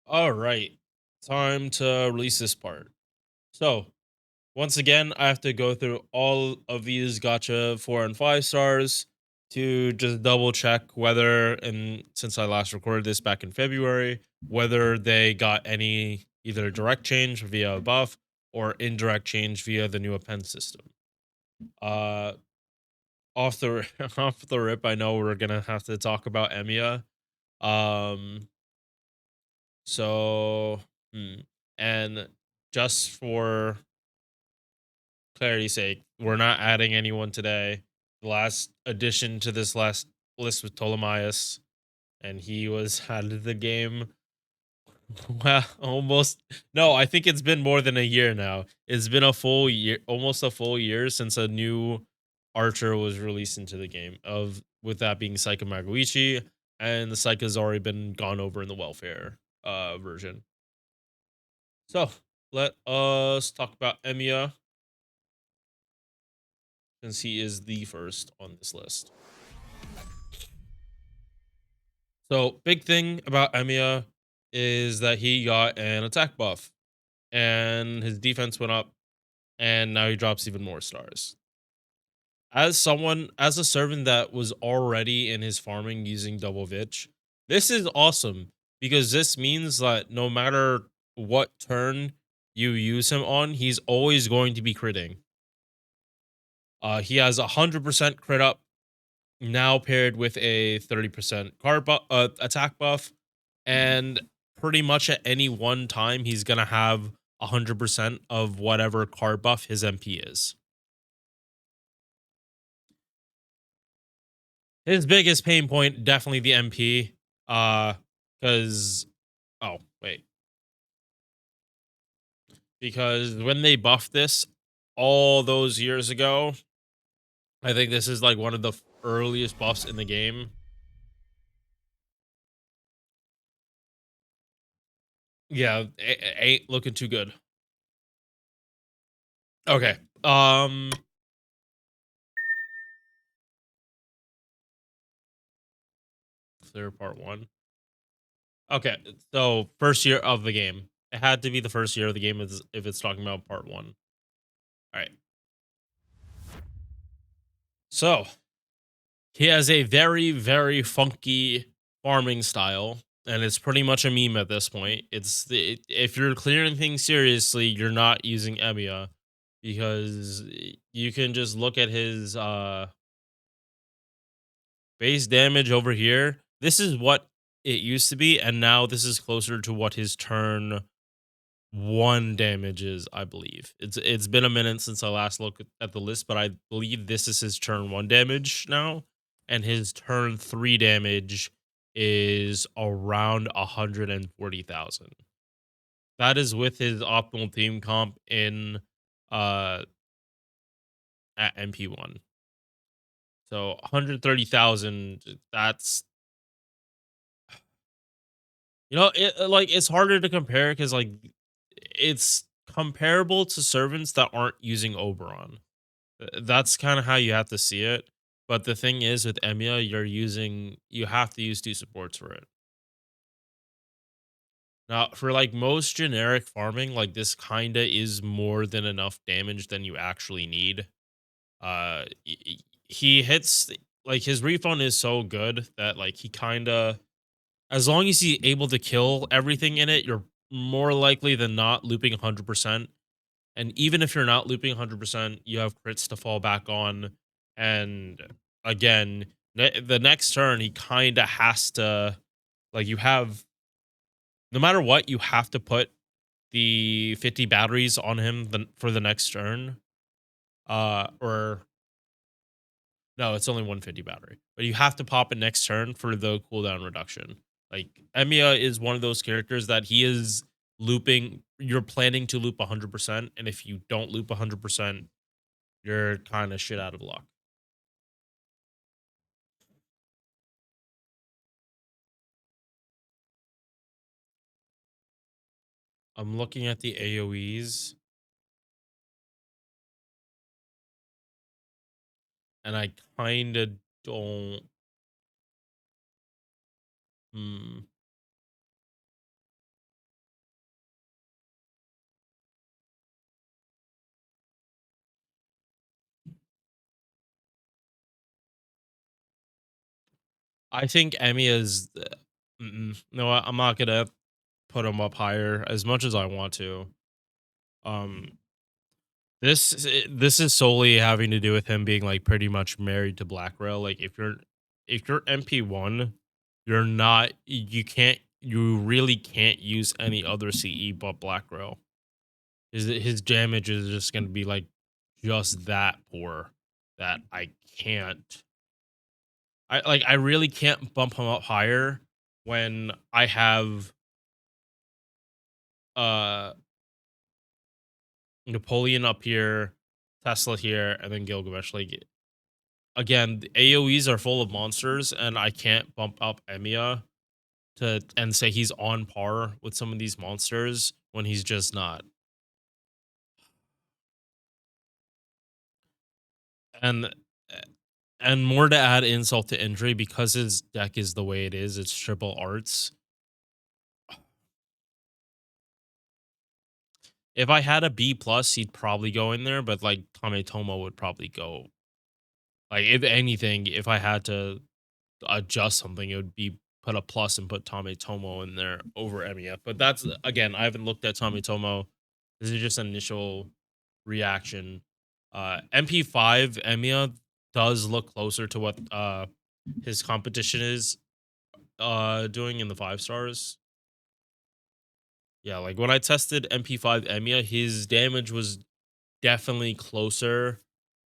All right, time to release this part. So, once again, I have to go through all of these gotcha 4 and 5 stars to just double check whether, and since I last recorded this back in February, whether they got any either direct change via a buff or indirect change via the new append system. Uh, off the off the rip, I know we're gonna have to talk about Emiya. Um, So, hmm, and just for clarity's sake, we're not adding anyone today. The last addition to this last list was Ptolemaeus, and he was out of the game. Well, almost. No, I think it's been more than a year now. It's been a full year, almost a full year since a new archer was released into the game. Of with that being Psycho Magoichi, and the Psycho's already been gone over in the welfare version. So let us talk about Emiya since he is the first on this list. So big thing about Emiya is that he got an attack buff and his defense went up and now he drops even more stars. As a servant that was already in his farming using double Vich, this is awesome because this means that no matter what turn you use him on, he's always going to be critting. He has 100% crit up now paired with a 30% attack buff, and pretty much at any one time he's gonna have 100% of whatever card buff his MP is. His biggest pain point definitely the MP, because oh wait, because when they buffed this all those years ago, I think this is like one of the earliest buffs in the game. Yeah, ain't looking too good. Okay, clear part one. Okay, so first year of the game. It had to be the first year of the game if it's talking about part one. All right. So he has a very, very funky farming style, and it's pretty much a meme at this point. If you're clearing things seriously, you're not using Emiya because you can just look at his base damage over here. This is what it used to be, and now this is closer to what his turn one damages, I believe. It's been a minute since I last looked at the list, but I believe this is his turn one damage now, and his turn three damage is around 140,000. That is with his optimal team comp in uh at MP1. So 130,000. That's like it's harder to compare because like it's comparable to servants that aren't using Oberon. That's kind of how you have to see it. But the thing is, with Emiya, you have to use two supports for it. Now, for like most generic farming, like this kinda is more than enough damage than you actually need. He hits like his refund is so good that like he kinda as long as he's able to kill everything in it, you're more likely than not looping 100%. And even if you're not looping 100%, you have crits to fall back on. And again, the next turn, he kind of has to, like, you have, no matter what, you have to put the 50 batteries on him for the next turn. Or no, it's only 150 battery, but you have to pop it next turn for the cooldown reduction. Like, Emiya is one of those characters that he is looping, you're planning to loop 100%. And if you don't loop 100%, you're kind of shit out of luck. I'm looking at the AoEs and I kind of don't. Hmm. I think Emmy is no, I'm not gonna put him up higher as much as I want to. Um, this is solely having to do with him being like pretty much married to Black Rail. Like if you're MP1, you're not you really can't use any other CE but Black Rail. His damage is just gonna be like just that poor that I can't I really can't bump him up higher when I have uh Napoleon up here, Tesla here, and then Gilgamesh. Like again, the AoEs are full of monsters, and I can't bump up Emiya to and say he's on par with some of these monsters when he's just not. And and more to add insult to injury because his deck is the way it is, it's triple arts. If I had a B plus, he'd probably go in there, but like Tometomo would probably go. Like if anything, if I had to adjust something, it would be put a plus and put Tometomo in there over Emiya. But that's again, I haven't looked at Tometomo. This is just an initial reaction. MP5 Emiya does look closer to what his competition is doing in the 5 stars. Yeah, like when I tested MP5 Emiya, his damage was definitely closer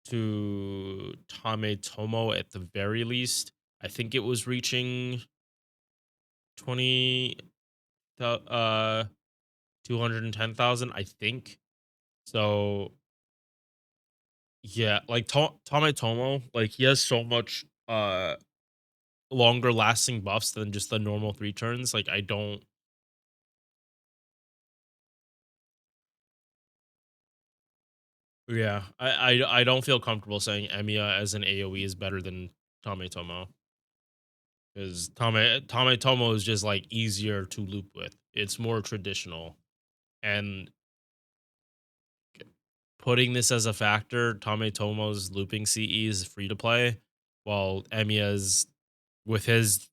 to Tometomo at the very least. I think it was reaching 20 uh 210,000, I think. So yeah, like Tometomo, like he has so much longer lasting buffs than just the normal 3 turns. Like I don't yeah, I don't feel comfortable saying Emiya as an AoE is better than Tometomo. Because Tometomo is just like easier to loop with. It's more traditional. And putting this as a factor, Tometomo's looping CE is free to play, while Emiya's with his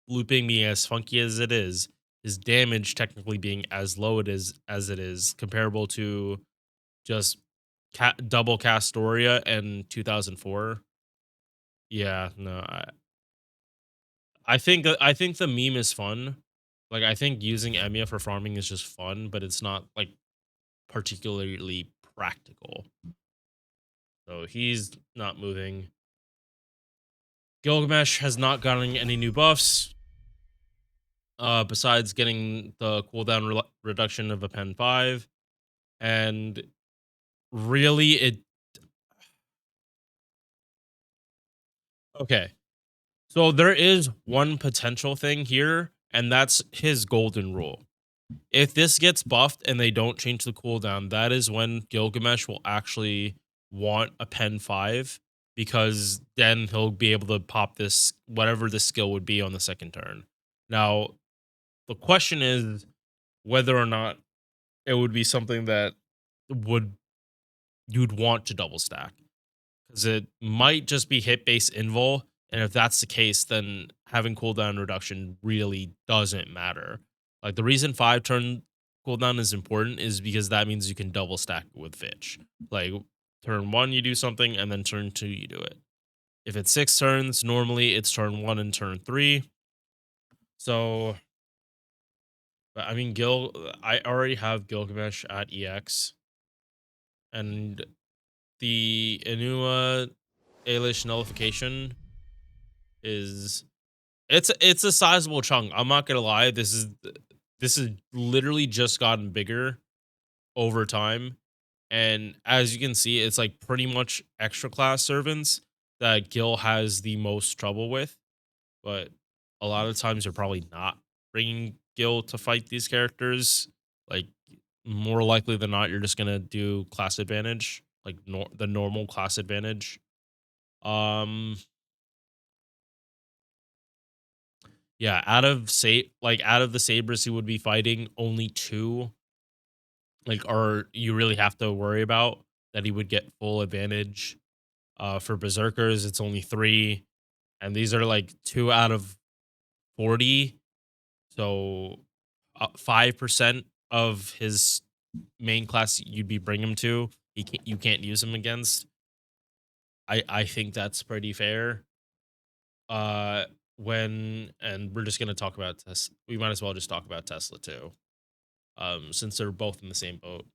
looping being as funky as it is, his damage technically being as low it is as it is, comparable to just double Castoria and 2004. Yeah, no, I think the meme is fun. Like I think using Emiya for farming is just fun, but it's not like particularly practical. So he's not moving. Gilgamesh has not gotten any new buffs. Besides getting the cooldown reduction of a pen 5. And really it okay. So there is one potential thing here, and that's his golden rule. If this gets buffed and they don't change the cooldown, that is when Gilgamesh will actually want a pen 5 because then he'll be able to pop this whatever the skill would be on the second turn. Now, the question is whether or not it would be something that would you'd want to double stack because it might just be hit base invul, and if that's the case, then having cooldown reduction really doesn't matter. Like the reason 5 turn cooldown is important is because that means you can double stack it with Fitch. Like turn 1 you do something, and then turn 2 you do it. If it's 6 turns, normally it's turn 1 and turn 3. So, but I mean, I already have Gilgamesh at EX, and the Enuma Ailish nullification is it's a sizable chunk. I'm not gonna lie. This is literally just gotten bigger over time, and as you can see, it's like pretty much extra class servants that Gil has the most trouble with. But a lot of times, you're probably not bringing Gil to fight these characters. Like more likely than not, you're just gonna do class advantage, like the normal class advantage. Um, Yeah, out of the sabers he would be fighting, only 2 like are you really have to worry about that he would get full advantage. For berserkers, it's only 3. and these are like 2 out of 40. So 5% of his main class you'd be bring him to, you can't use him against. I think that's pretty fair. Uh, when and we're just gonna talk about Tesla. We might as well just talk about Tesla too. Since they're both in the same boat.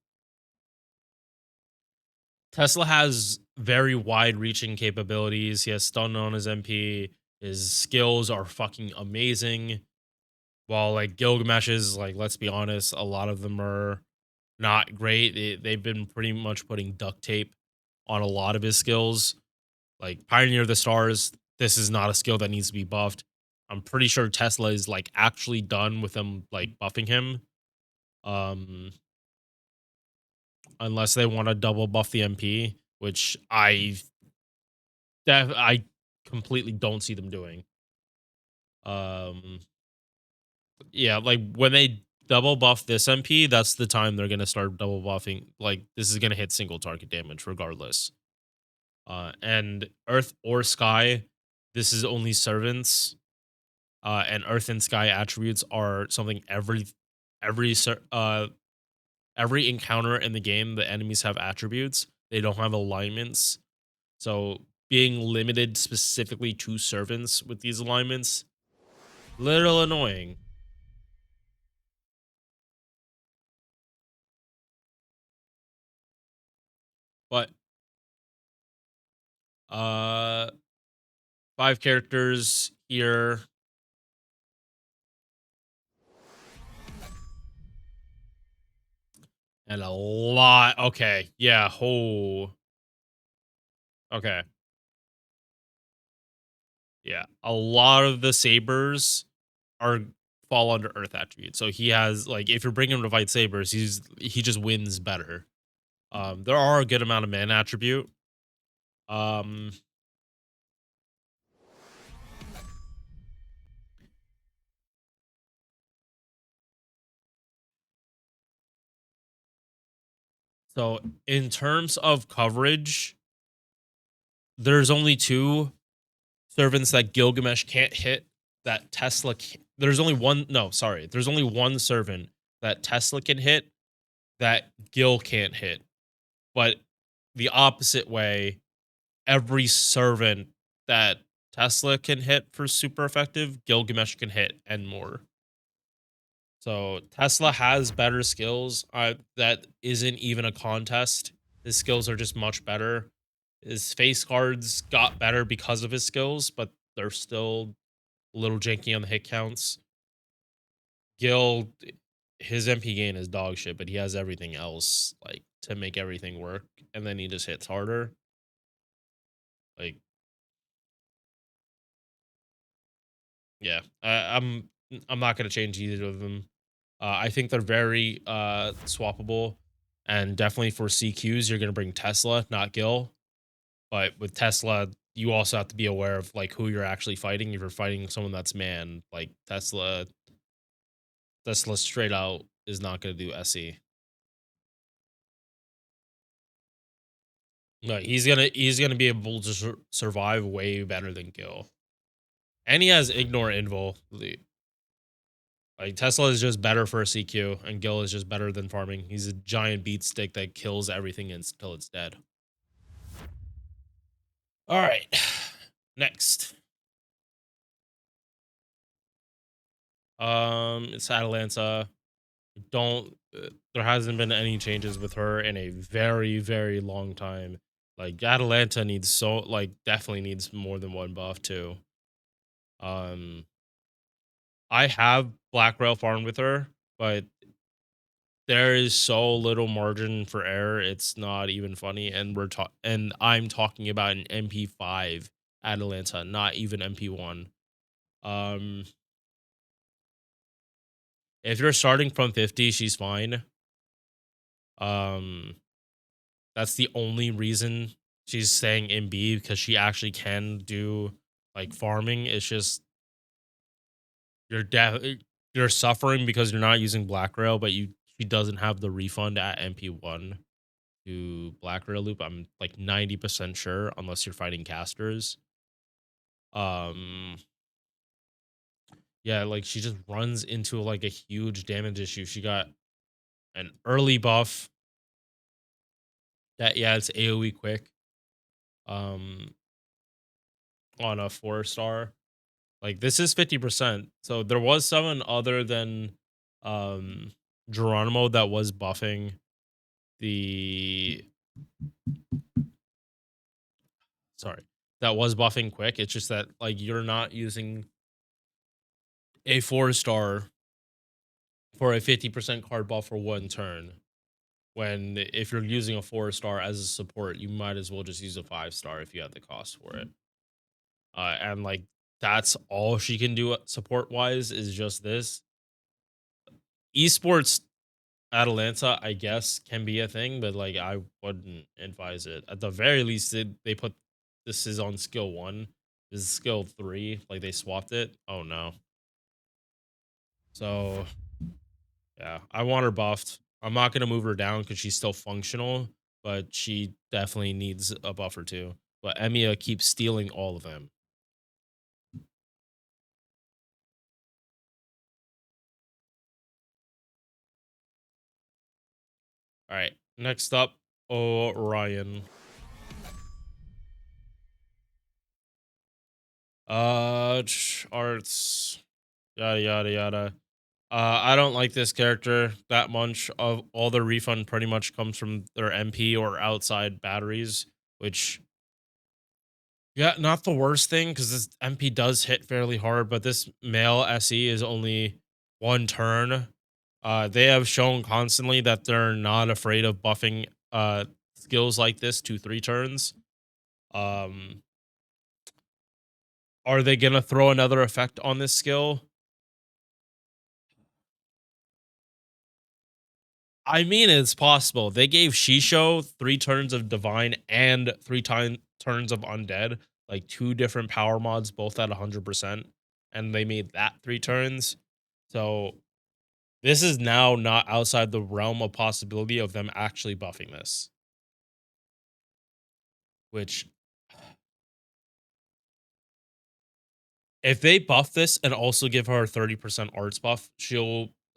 Tesla has very wide-reaching capabilities. He has stun on his MP. His skills are fucking amazing. While like Gilgamesh's, like let's be honest, a lot of them are not great. They've been pretty much putting duct tape on a lot of his skills. Like Pioneer of the Stars, this is not a skill that needs to be buffed. I'm pretty sure Tesla is like actually done with them like buffing him. Um, unless they want to double buff the MP, which I completely don't see them doing. Um, yeah, like when they double buff this MP, that's the time they're gonna start double buffing. Like this is gonna hit single target damage regardless. And Earth or Sky, this is only servants. And Earth and Sky attributes are something every every encounter in the game. The enemies have attributes. They don't have alignments. So being limited specifically to servants with these alignments, little annoying. But uh 5 characters here and a lot. Okay, yeah. Oh, okay, yeah. A lot of the sabers are fall under Earth attributes. So he has like if you're bringing him to fight sabers, he just wins better. There are a good amount of man attribute. Um, so in terms of coverage, there's only 2 servants that Gilgamesh can't hit that Tesla there's only one no, sorry. There's only one servant that Tesla can hit that Gil can't hit. But the opposite way, every servant that Tesla can hit for super effective, Gilgamesh can hit and more. So Tesla has better skills. That isn't even a contest. His skills are just much better. His face cards got better because of his skills, but they're still a little janky on the hit counts. Gil, his MP gain is dog shit, but he has everything else like to make everything work, and then he just hits harder. Like, yeah, I'm not gonna change either of them. I think they're very swappable, and definitely for CQs, you're gonna bring Tesla, not Gil. But with Tesla, you also have to be aware of like who you're actually fighting. If you're fighting someone that's man, like Tesla straight out is not gonna do SE. No, he's gonna be able to survive way better than Gil, and he has ignore invul. Like Tesla is just better for a CQ, and Gil is just better than farming. He's a giant beat stick that kills everything until it's dead. All right, next. It's Atalanta. Don't There hasn't been any changes with her in a very very long time. Like Atalanta needs definitely needs more than one buff too. Um, I have Black Rail farmed with her, but there is so little margin for error. It's not even funny, and I'm talking about an MP5 Atalanta, not even MP1. Um, if you're starting from 50, she's fine. Um, that's the only reason she's staying in B because she actually can do like farming. It's just you're suffering because you're not using Black Rail, but she doesn't have the refund at MP1 to Black Rail loop. I'm like 90% sure, unless you're fighting casters. Um, yeah, like she just runs into like a huge damage issue. She got an early buff that yeah, it's AoE quick. Um, on a 4 star. Like this is 50%. So there was someone other than um Geronimo that was buffing the sorry, that was buffing quick. It's just that like you're not using a 4 star for a 50% card buff for one turn. When if you're using a 4 star as a support, you might as well just use a 5 star if you have the cost for it. And like that's all she can do support wise is just this. Esports Atalanta, I guess, can be a thing, but like I wouldn't advise it. At the very least, they put this is on skill one. This is skill three. Like they swapped it. Oh no. So yeah, I want her buffed. I'm not gonna move her down because she's still functional, but she definitely needs a buff or two. But Emiya keeps stealing all of them. All right. Next up, Orion. Arts, yada yada yada. I don't like this character that much. Of all their refund, pretty much comes from their MP or outside batteries, which yeah, not the worst thing because this MP does hit fairly hard. But this male SE is only one turn. They have shown constantly that they're not afraid of buffing skills like this to 3 turns. Um, are they gonna throw another effect on this skill? I mean, it's possible. They gave Shisho 3 turns of Divine and turns of Undead, like 2 different power mods, both at 100%, and they made that 3 turns. So this is now not outside the realm of possibility of them actually buffing this. Which, if they buff this and also give her a 30% arts buff,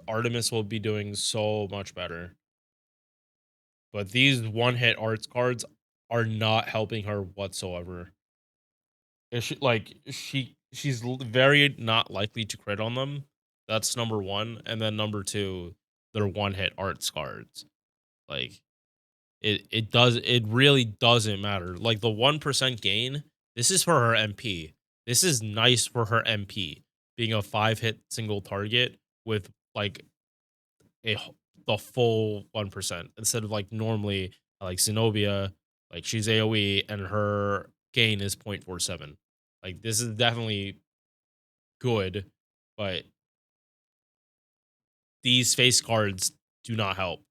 Artemis will be doing so much better. But these one-hit arts cards are not helping her whatsoever. If she's very not likely to crit on them. That's number one, and then number two, they're one-hit arts cards. Like it really doesn't matter. Like the 1% gain, this is for her MP. This is nice for her MP being a 5-hit single target with like the full 1% instead of like normally like Zenobia, like she's AoE and her gain is 0.47. Like this is definitely good, but these face cards do not help.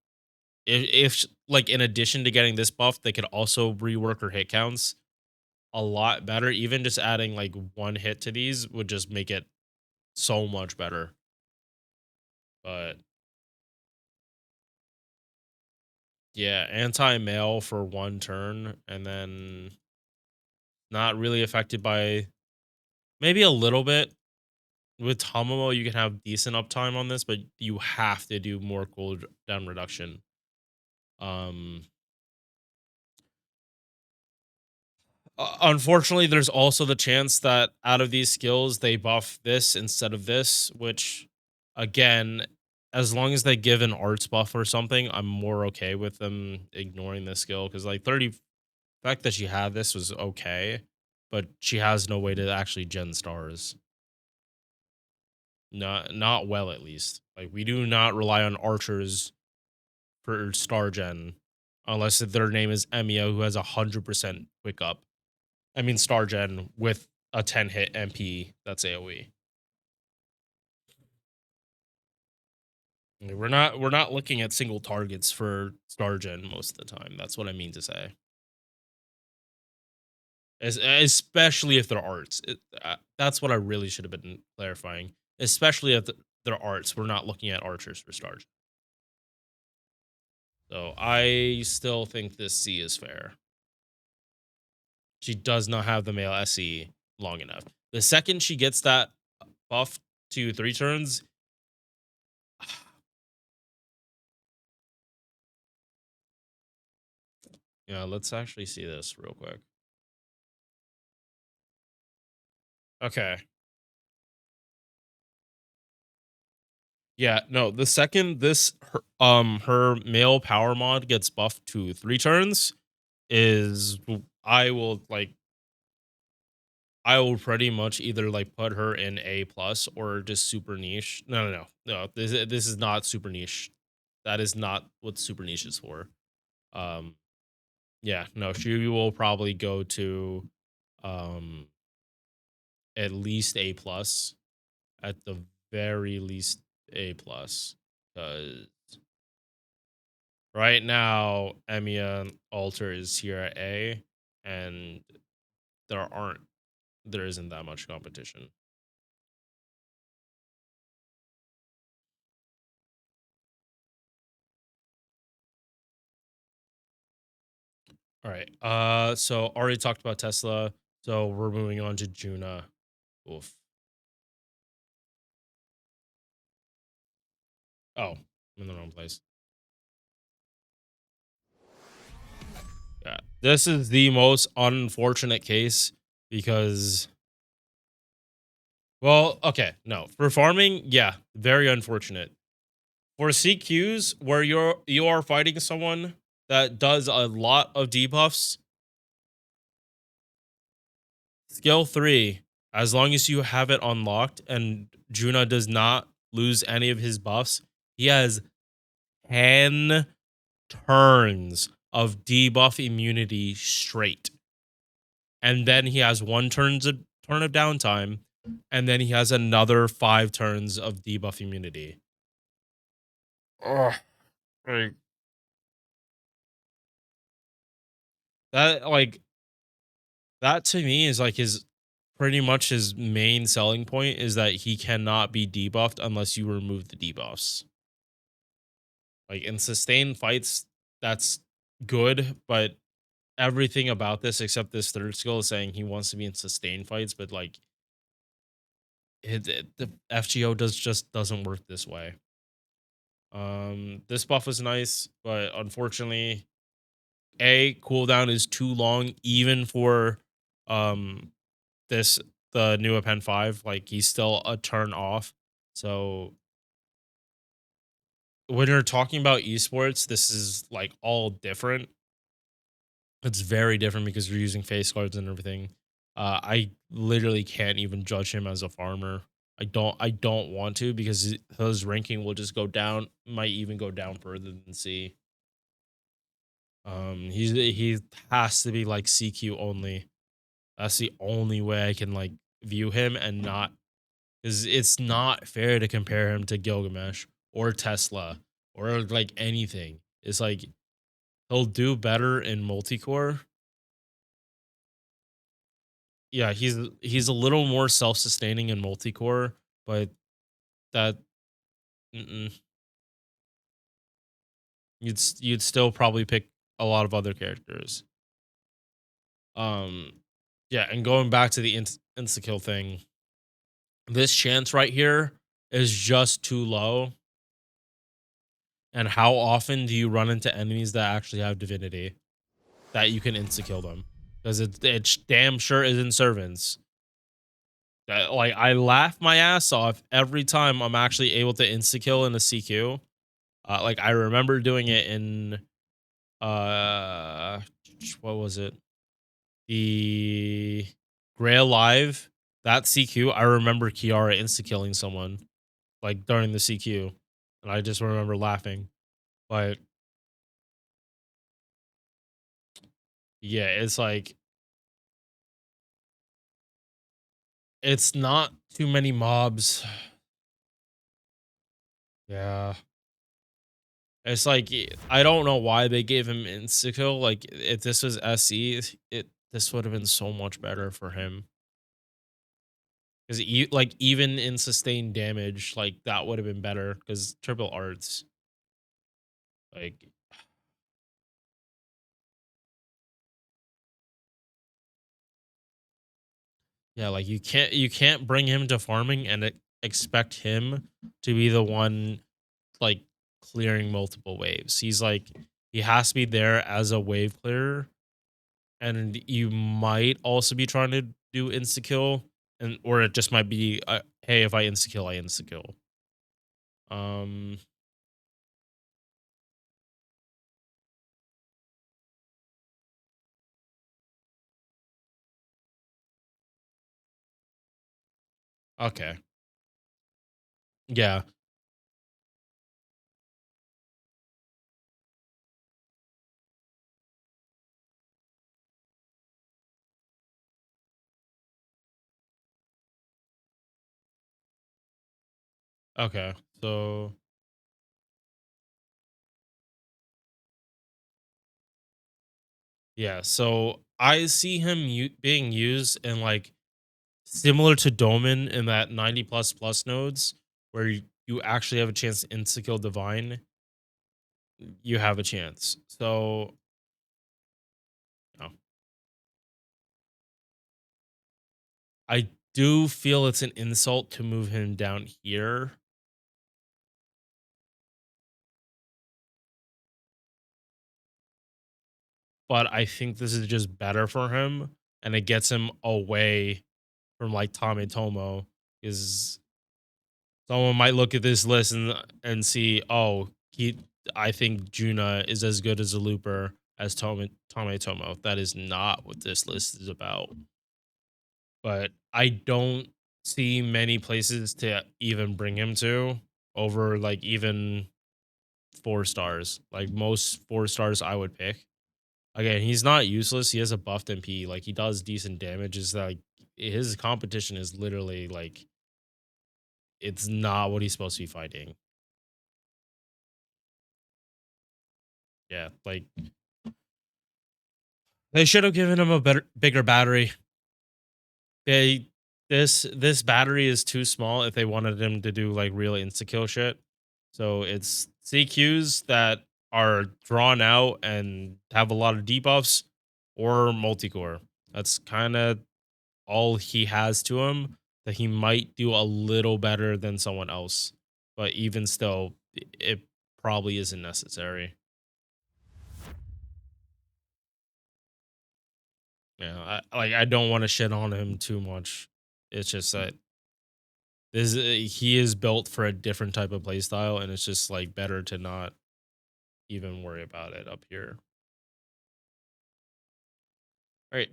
If like in addition to getting this buff, they could also rework her hit counts a lot better. Even just adding like one hit to these would just make it so much better. But yeah, anti mail for one turn and then not really affected by maybe a little bit. With Tomomo, you can have decent uptime on this, but you have to do more cooldown reduction. Um, Unfortunately, there's also the chance that out of these skills they buff this instead of this, which again, as long as they give an arts buff or something, I'm more okay with them ignoring this skill because like 30 fact that she had this was okay, but she has no way to actually gen stars. Not well at least. Like we do not rely on archers for star gen unless their name is Emiya who has 100% quick up. I mean star gen with a 10 hit MP that's AoE. We're not looking at single targets for star gen most of the time. That's what I mean to say. Especially if they're arts. That's what I really should have been clarifying. Especially if they're arts, we're not looking at archers for star gen. So I still think this C is fair. She does not have the male SE long enough. The second she gets that buff to 3 turns, yeah, let's actually see this real quick. Okay. Yeah, no, the second her male power mod gets buffed to 3 turns is I will like I will pretty much either like put her in A plus or just super niche. No. This is not super niche. That is not what super niche is for. Um yeah, no, she will probably go to um at least A plus, at the very least A plus, because right now Emiya Alter is here at A, and there aren't there isn't that much competition. All right. So already talked about Tesla. So we're moving on to Juna. Oof. Oh, I'm in the wrong place. Yeah. This is the most unfortunate case because, well, okay, no. For farming, yeah, very unfortunate. For CQs where you are fighting someone that does a lot of debuffs, skill 3, as long as you have it unlocked and Juna does not lose any of his buffs, he has 10 turns of debuff immunity straight. And then he has turn of downtime, and then he has another 5 turns of debuff immunity. Oh, like that like that to me is like his pretty much his main selling point is that he cannot be debuffed unless you remove the debuffs. Like in sustained fights, that's good, but everything about this except this third skill is saying he wants to be in sustained fights, but like the FGO just doesn't work this way. This buff is nice, but unfortunately, a cooldown is too long even for um this the new Append 5. Like he's still a turn off. So when you're talking about esports, this is like all different. It's very different because you're using face cards and everything. I literally can't even judge him as a farmer. I don't want to because his ranking will just go down, might even go down further than C. He has to be like CQ only. That's the only way I can like view him and not, because it's not fair to compare him to Gilgamesh or Tesla or like anything. It's like he'll do better in multicore. Yeah, he's a little more self-sustaining in multicore, but that mm-mm. You'd still probably pick a lot of other characters. Um, yeah, and going back to the insta kill thing, this chance right here is just too low. And how often do you run into enemies that actually have divinity that you can insta kill them? Because it damn sure is in servants. Like I laugh my ass off every time I'm actually able to insta kill in a CQ. Like I remember doing it in uh what was it? The Grail Live, that CQ. I remember Kiara insta killing someone like during the CQ. And I just remember laughing. But yeah, it's like it's not too many mobs. Yeah. It's like I don't know why they gave him insta kill. Like if this was SE, this would have been so much better for him. Because like even in sustained damage, like that would have been better. Because triple arts, like Yeah, like you can't bring him to farming and expect him to be the one like clearing multiple waves. He's like he has to be there as a wave clearer, and you might also be trying to do insta kill, and or it just might be hey, if I insta kill, I insta kill. Um, okay, yeah, okay. So yeah, so I see him being used in like similar to Doman in that 90 plus nodes where you actually have a chance to insta kill divine. You have a chance. So oh, I do feel it's an insult to move him down here, but I think this is just better for him and it gets him away from like Tame Tomo because someone might look at this list and see, oh, he I think Juna is as good as a looper as Tome Tomo. That is not what this list is about. But I don't see many places to even bring him to over like even 4 stars. Like most 4 stars I would pick. Again, he's not useless. He has a buffed MP. Like he does decent damage. Is like his competition is literally like it's not what he's supposed to be fighting. Yeah, like they should have given him a bigger battery. They this battery is too small if they wanted him to do like real insta kill shit. So it's CQs that are drawn out and have a lot of debuffs or multicore. That's kind of all he has to him that he might do a little better than someone else. But even still, it probably isn't necessary. Yeah, I don't want to shit on him too much. It's just that he is built for a different type of play style, and it's just like better to not even worry about it up here. All right,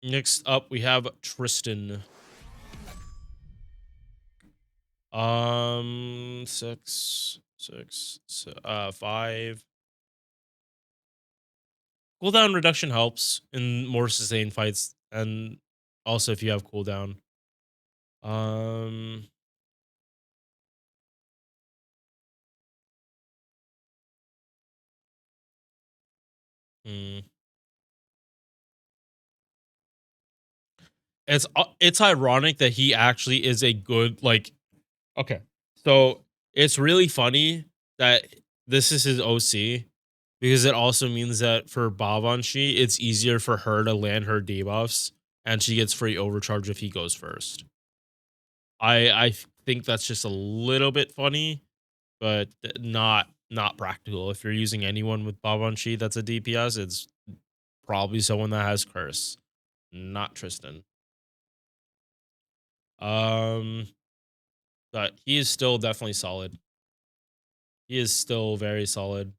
next up we have Tristan. Five. Cooldown reduction helps in more sustained fights, and also if you have cooldown. Um, hmm. It's ironic that he actually is a good like. Okay, so it's really funny that this is his OC because it also means that for Bavanshi, it's easier for her to land her debuffs, and she gets free overcharge if he goes first. I think that's just a little bit funny, but not practical. If you're using anyone with Babanshi that's a DPS, it's probably someone that has curse, not Tristan. Um, but he is still definitely solid. He is still very solid.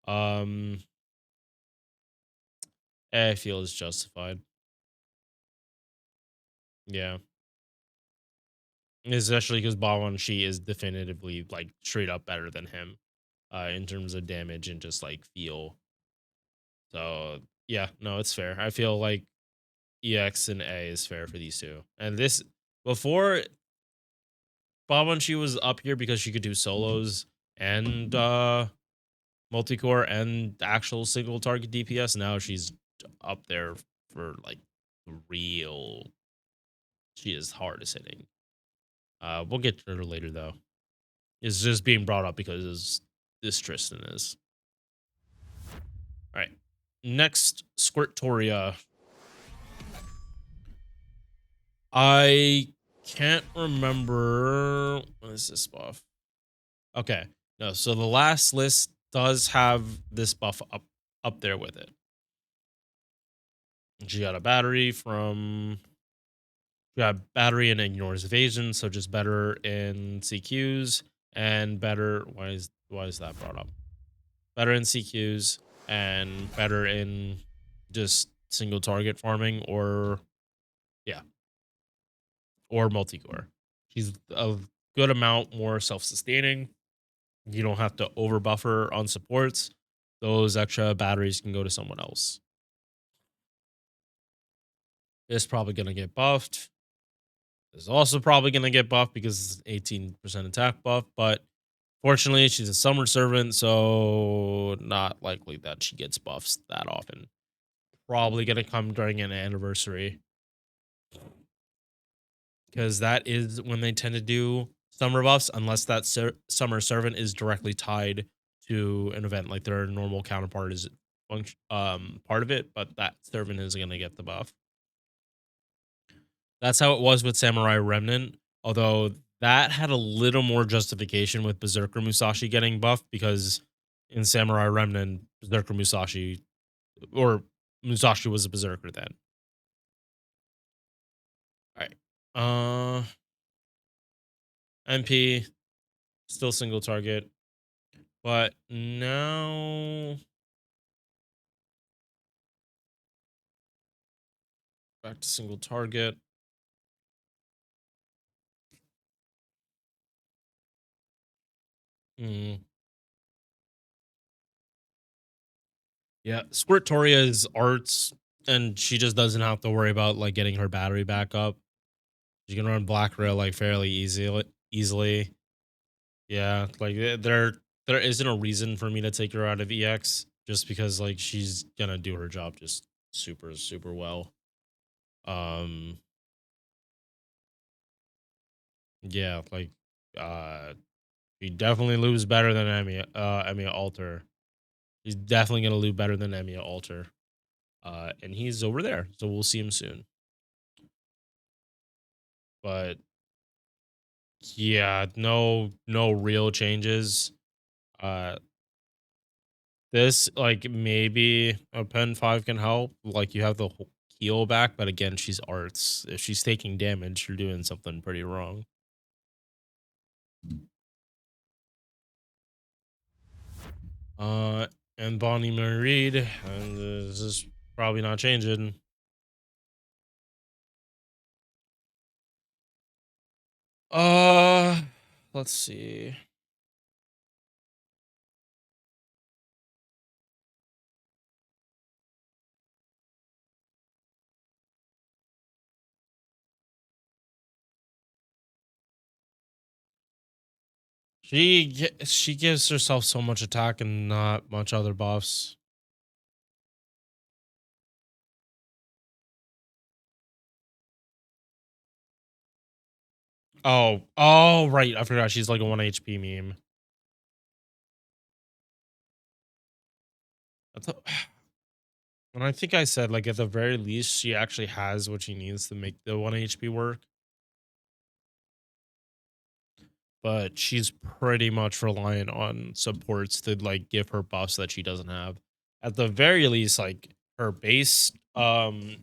Um, I feel is justified. Yeah, especially because Babanshi is definitively like straight up better than him, in terms of damage and just like feel. So yeah, no, it's fair. I feel like EX and A is fair for these two. And this before Bob she was up here because she could do solos and multicore and actual single target DPS. Now she's up there for like real. She is hardest hitting. We'll get to her later though. It's just being brought up because this Tristan is. All right. Next, Squirtoria. I can't remember what is this buff. Okay, no. So the last list does have this buff up there with it. She got a battery from got battery and ignores evasion, so just better in CQs and better. Why is that brought up? Better in CQs and better in just single target farming or yeah or multi-core. She's a good amount more self-sustaining. You don't have to over buffer on supports. Those extra batteries can go to someone else. It's probably gonna get buffed. Is also probably going to get buffed because it's 18% attack buff. But fortunately, she's a summer servant, so not likely that she gets buffs that often. Probably going to come during an anniversary because that is when they tend to do summer buffs, unless that summer servant is directly tied to an event like their normal counterpart is part of it, but that servant is going to get the buff. That's how it was with Samurai Remnant, although that had a little more justification with Berserker Musashi getting buffed because in Samurai Remnant, Berserker Musashi or Musashi was a berserker then. All right. MP still single target, but now back to single target. Hmm. Yeah, Squirtoria's arts, and she just doesn't have to worry about like getting her battery back up. She can run Black Rail like fairly easily. Yeah, like there isn't a reason for me to take her out of EX just because like she's gonna do her job just super well. Um yeah, like uh she definitely lose better than Emmy Alter. He's definitely gonna lose better than Emmy Alter. And he's over there, so we'll see him soon. But yeah, no real changes. Uh This, like, maybe a pen 5 can help, like, you have the heal back, but again, she's arts. If she's taking damage, you're doing something pretty wrong. Uh, and Bonnie Mary Reed, and this is probably not changing. Uh, let's see. She gives herself so much attack and not much other buffs. Oh, right, I forgot she's like a 1 HP meme. I thought and I think I said, like, at the very least, she actually has what she needs to make the 1 HP work, but she's pretty much reliant on supports to, like, give her buffs that she doesn't have. At the very least, like, her base damage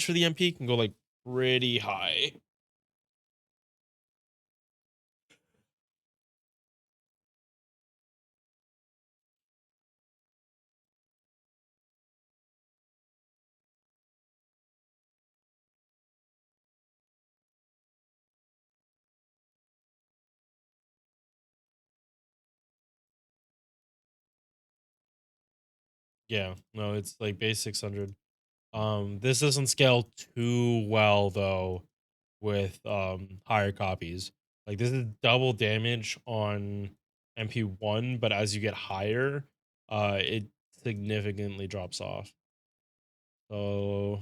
for the MP can go, like, pretty high. Yeah, no, it's, like, base 600. This doesn't scale too well, though, with higher copies. Like this is double damage on MP1, but as you get higher, it significantly drops off. So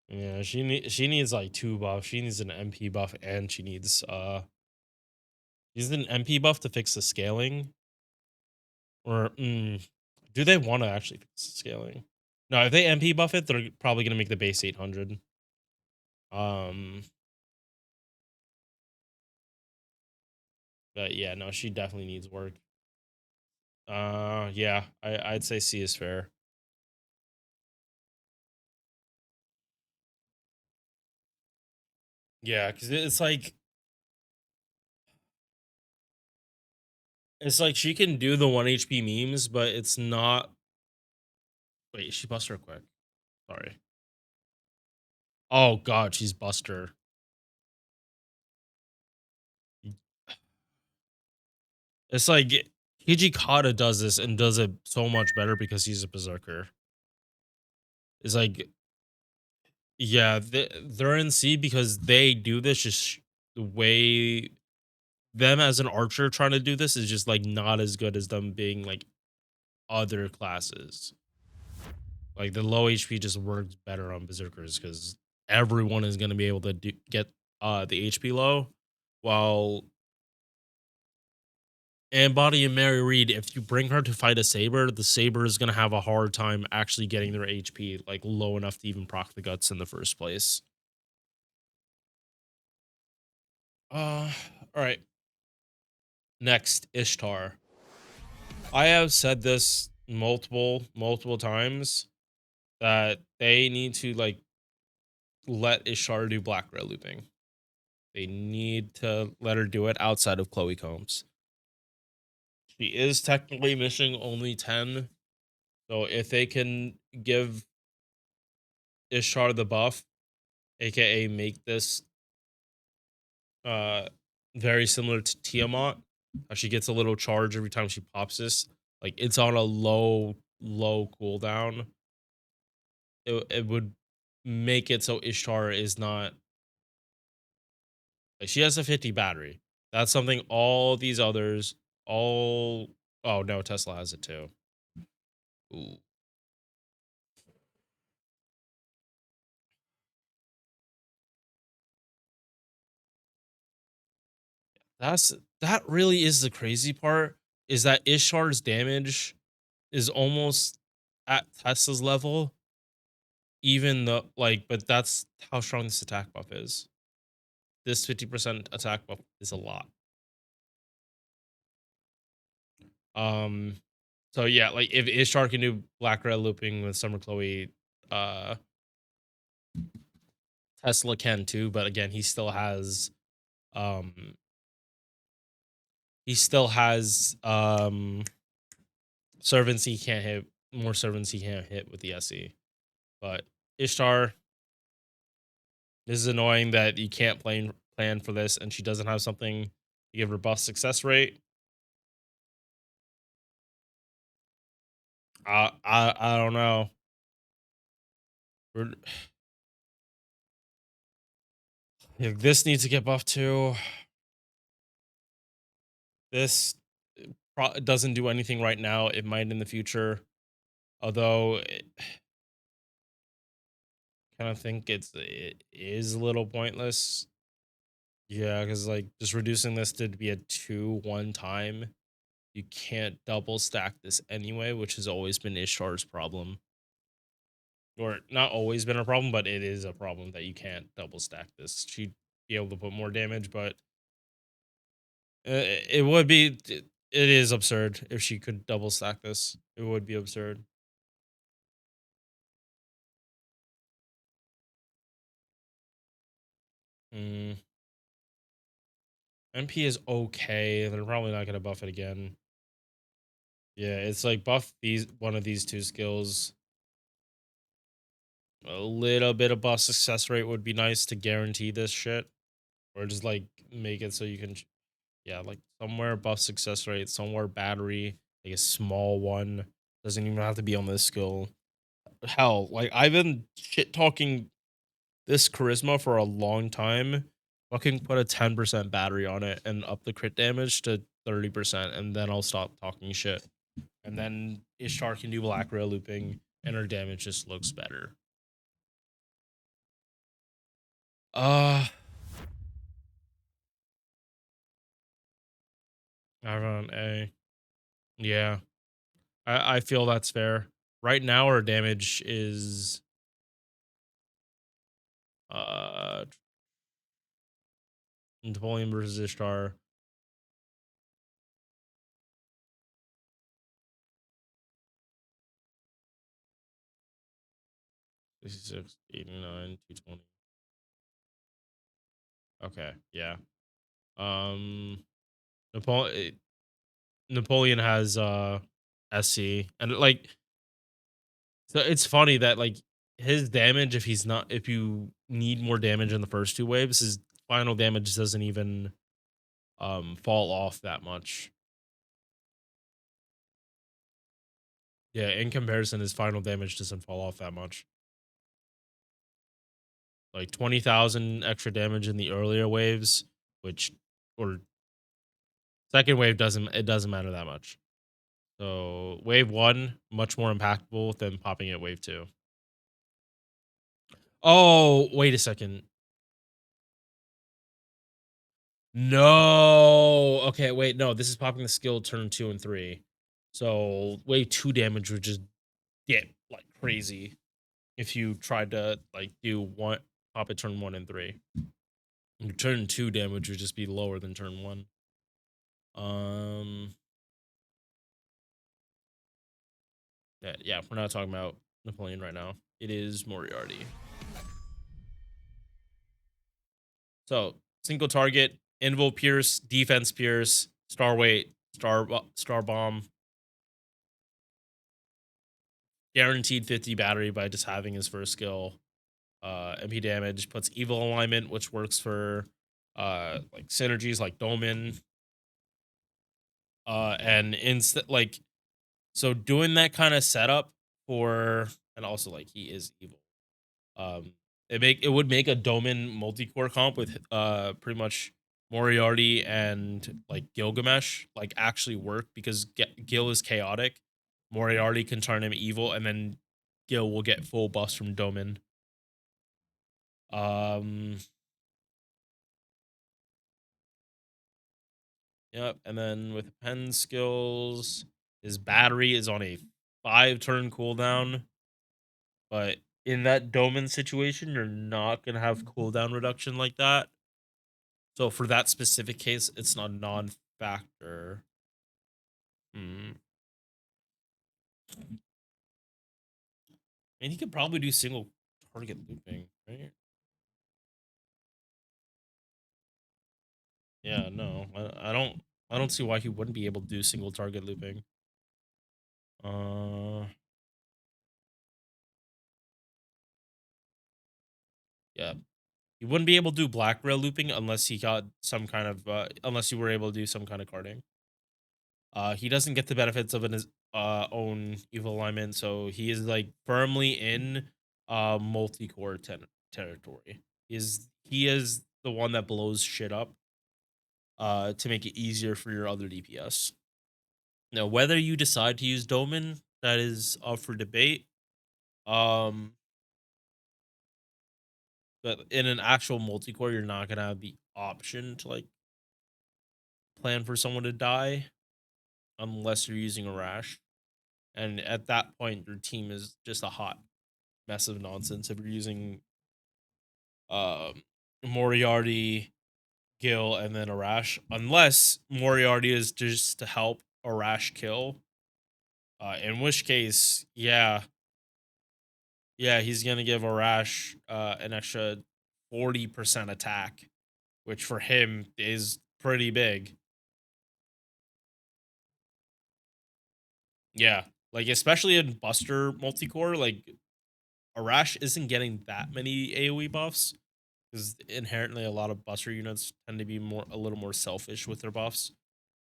yeah, she needs like two buffs. She needs an MP buff and she needs an MP buff to fix the scaling. Or do they want to actually fix the scaling? No, if they MP buff it, they're probably gonna make the base 800. Um, but yeah, no, she definitely needs work. Yeah, I'd say C is fair. Yeah, because it's like she can do the 1 HP memes, but it's not. Wait, she bust her quick. Sorry. Oh god, she's Buster. It's like Hijikata does this and does it so much better because he's a berserker. It's like, yeah, they're in C because they do this just the way them as an archer trying to do this is just like not as good as them being like other classes. Like the low HP just works better on berserkers because everyone is going to be able to get the HP low, while and Body and Mary Reed, if you bring her to fight a saber, the saber is gonna have a hard time actually getting their HP like low enough to even proc the guts in the first place. Uh, all right. Next, Ishtar. I have said this multiple times that they need to like let Ishtar do black red looping. They need to let her do it outside of Chloe Combs. She is technically missing only 10. So if they can give Ishtar the buff, aka make this uh very similar to Tiamat, how she gets a little charge every time she pops this. Like it's on a low cooldown. It would make it so Ishtar is not like she has a 50 battery. That's something all these others all oh no, Tesla has it too. Ooh. That's that really is the crazy part is that Ishtar's damage is almost at Tesla's level, even though like, but that's how strong this attack buff is. This 50% attack buff is a lot. Um, so yeah, like if Ishtar can do black red looping with Summer Chloe, uh, Tesla can too. But again, um, he still has servants he can't hit, more servants he can't hit with the SE. But Ishtar, this is annoying that you can't plan for this, and she doesn't have something to give her buff success rate. I don't know. We're, if this needs to get buffed too. This doesn't do anything right now. It might in the future. Although I kind of think it is a little pointless. Yeah, because like just reducing this to be a 2 1 time, you can't double stack this anyway, which has always been Ishtar's problem. Or not always been a problem, but it is a problem that you can't double stack this. She'd be able to put more damage, but it would be it is absurd if she could double stack this. It would be absurd. Mm. MP is okay. They're probably not gonna buff it again. Yeah, it's like buff these one of these two skills. A little bit of buff success rate would be nice to guarantee this shit, or just like make it so you can, yeah, like somewhere buff success rate, somewhere battery, like a small one. Doesn't even have to be on this skill. Hell, like I've been shit talking this charisma for a long time. Fucking put a 10% battery on it and up the crit damage to 30%, and then I'll stop talking shit. And then Ishtar can do black rail looping, and her damage just looks better. Uh, Aron A. Yeah, I feel that's fair. Right now, our damage is uh Napoleon versus Ishtar. 66, 89, 220. Okay, yeah. Um, Napoleon Napoleon has SC, and like, so it's funny that like his damage, if he's not, if you need more damage in the first two waves, his final damage doesn't even fall off that much. Yeah, in comparison, his final damage doesn't fall off that much. Like 20,000 extra damage in the earlier waves, which, or second wave, doesn't matter that much. So wave one, much more impactful than popping at wave two. Oh, wait a second. No. Okay, wait, no, this is popping the skill turn two and three. So wave two damage would just get like crazy if you tried to like do one pop it turn one and three. Your turn two damage would just be lower than turn one. Um yeah, we're not talking about Napoleon right now. It is Moriarty. So single target, Invul Pierce, Defense Pierce, Star Weight, Star Bomb, guaranteed 50 battery by just having his first skill. MP damage puts evil alignment, which works for like synergies like Domin. And instead like, so doing that kind of setup for, and also like he is evil. Um, it would make a Domin multi-core comp with pretty much Moriarty and like Gilgamesh like actually work, because Gil is chaotic. Moriarty can turn him evil, and then Gil will get full buffs from Domin. Um, yep. And then with pen skills, his battery is on a 5 turn cooldown, but in that Domin situation, you're not gonna have cooldown reduction like that. So for that specific case, it's not a non-factor. Hmm. And he could probably do single target looping, right? Yeah, no, I don't see why he wouldn't be able to do single target looping. Uh, yeah, he wouldn't be able to do black rail looping unless he got some kind of unless you were able to do some kind of carding. He doesn't get the benefits of his own evil alignment, so he is like firmly in multi-core territory. He is the one that blows shit up to make it easier for your other DPS. Now, whether you decide to use Domin, that is up for debate. Um, but in an actual multi-core, you're not gonna have the option to like plan for someone to die unless you're using a rash. And at that point, your team is just a hot mess of nonsense if you're using um Moriarty, Gil, and then Arash. Unless Moriarty is just to help Arash kill. In which case, yeah, he's gonna give Arash an extra 40% attack, which for him is pretty big. Yeah. Like especially in Buster multicore, like Arash isn't getting that many AoE buffs, because inherently a lot of Buster units tend to be more a little more selfish with their buffs,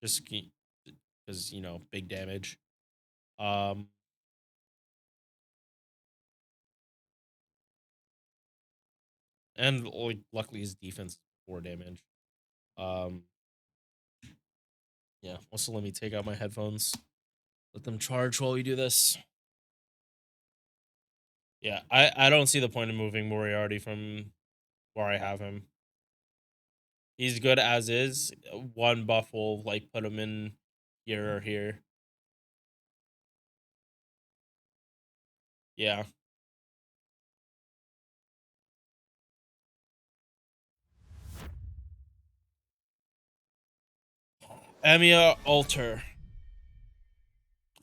just because big damage. Um, and like luckily his defense is 4 damage. Um, yeah. Also, let me take out my headphones. Let them charge while we do this. Yeah, I don't see the point of moving Moriarty from where I have him. He's good as is. One buff will like put him in here or here. Yeah. Emiya Alter.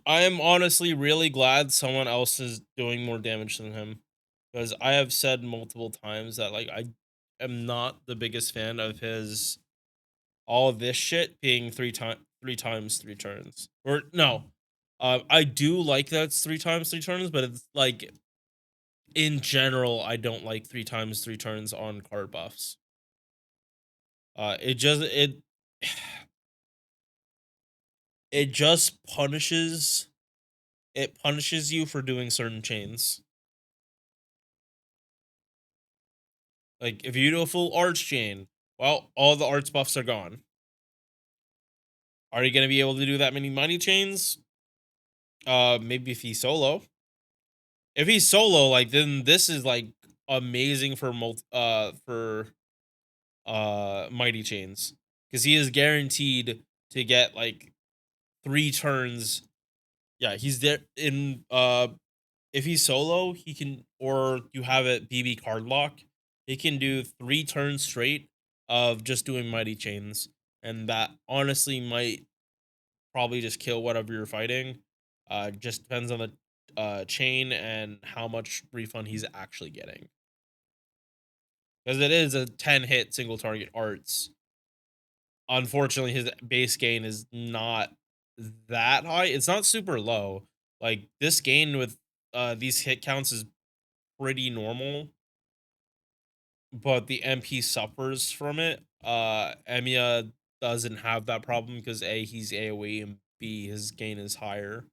I am honestly really glad someone else is doing more damage than him, because I have said multiple times that like I am not the biggest fan of his all this shit being three times three turns. Or no. I do like that it's three times three turns, but it's like in general, I don't like three times three turns on card buffs. It just it just punishes you for doing certain chains. Like if you do a full arch chain, well, all the arts buffs are gone. Are you gonna be able to do that many money chains? Maybe if he's solo. If he's solo, like then this is like amazing for mighty chains, because he is guaranteed to get like three turns. Yeah, he's there in if he's solo, he can, or you have it BB card lock, he can do three turns straight of just doing mighty chains. And that honestly might probably just kill whatever you're fighting. Just depends on the chain and how much refund he's actually getting. Because it is a 10 hit single target arts. Unfortunately, his base gain is not that high. It's not super low. Like this gain with these hit counts is pretty normal, but the MP suffers from it. Emiya doesn't have that problem because A, he's AoE, and B, his gain is higher.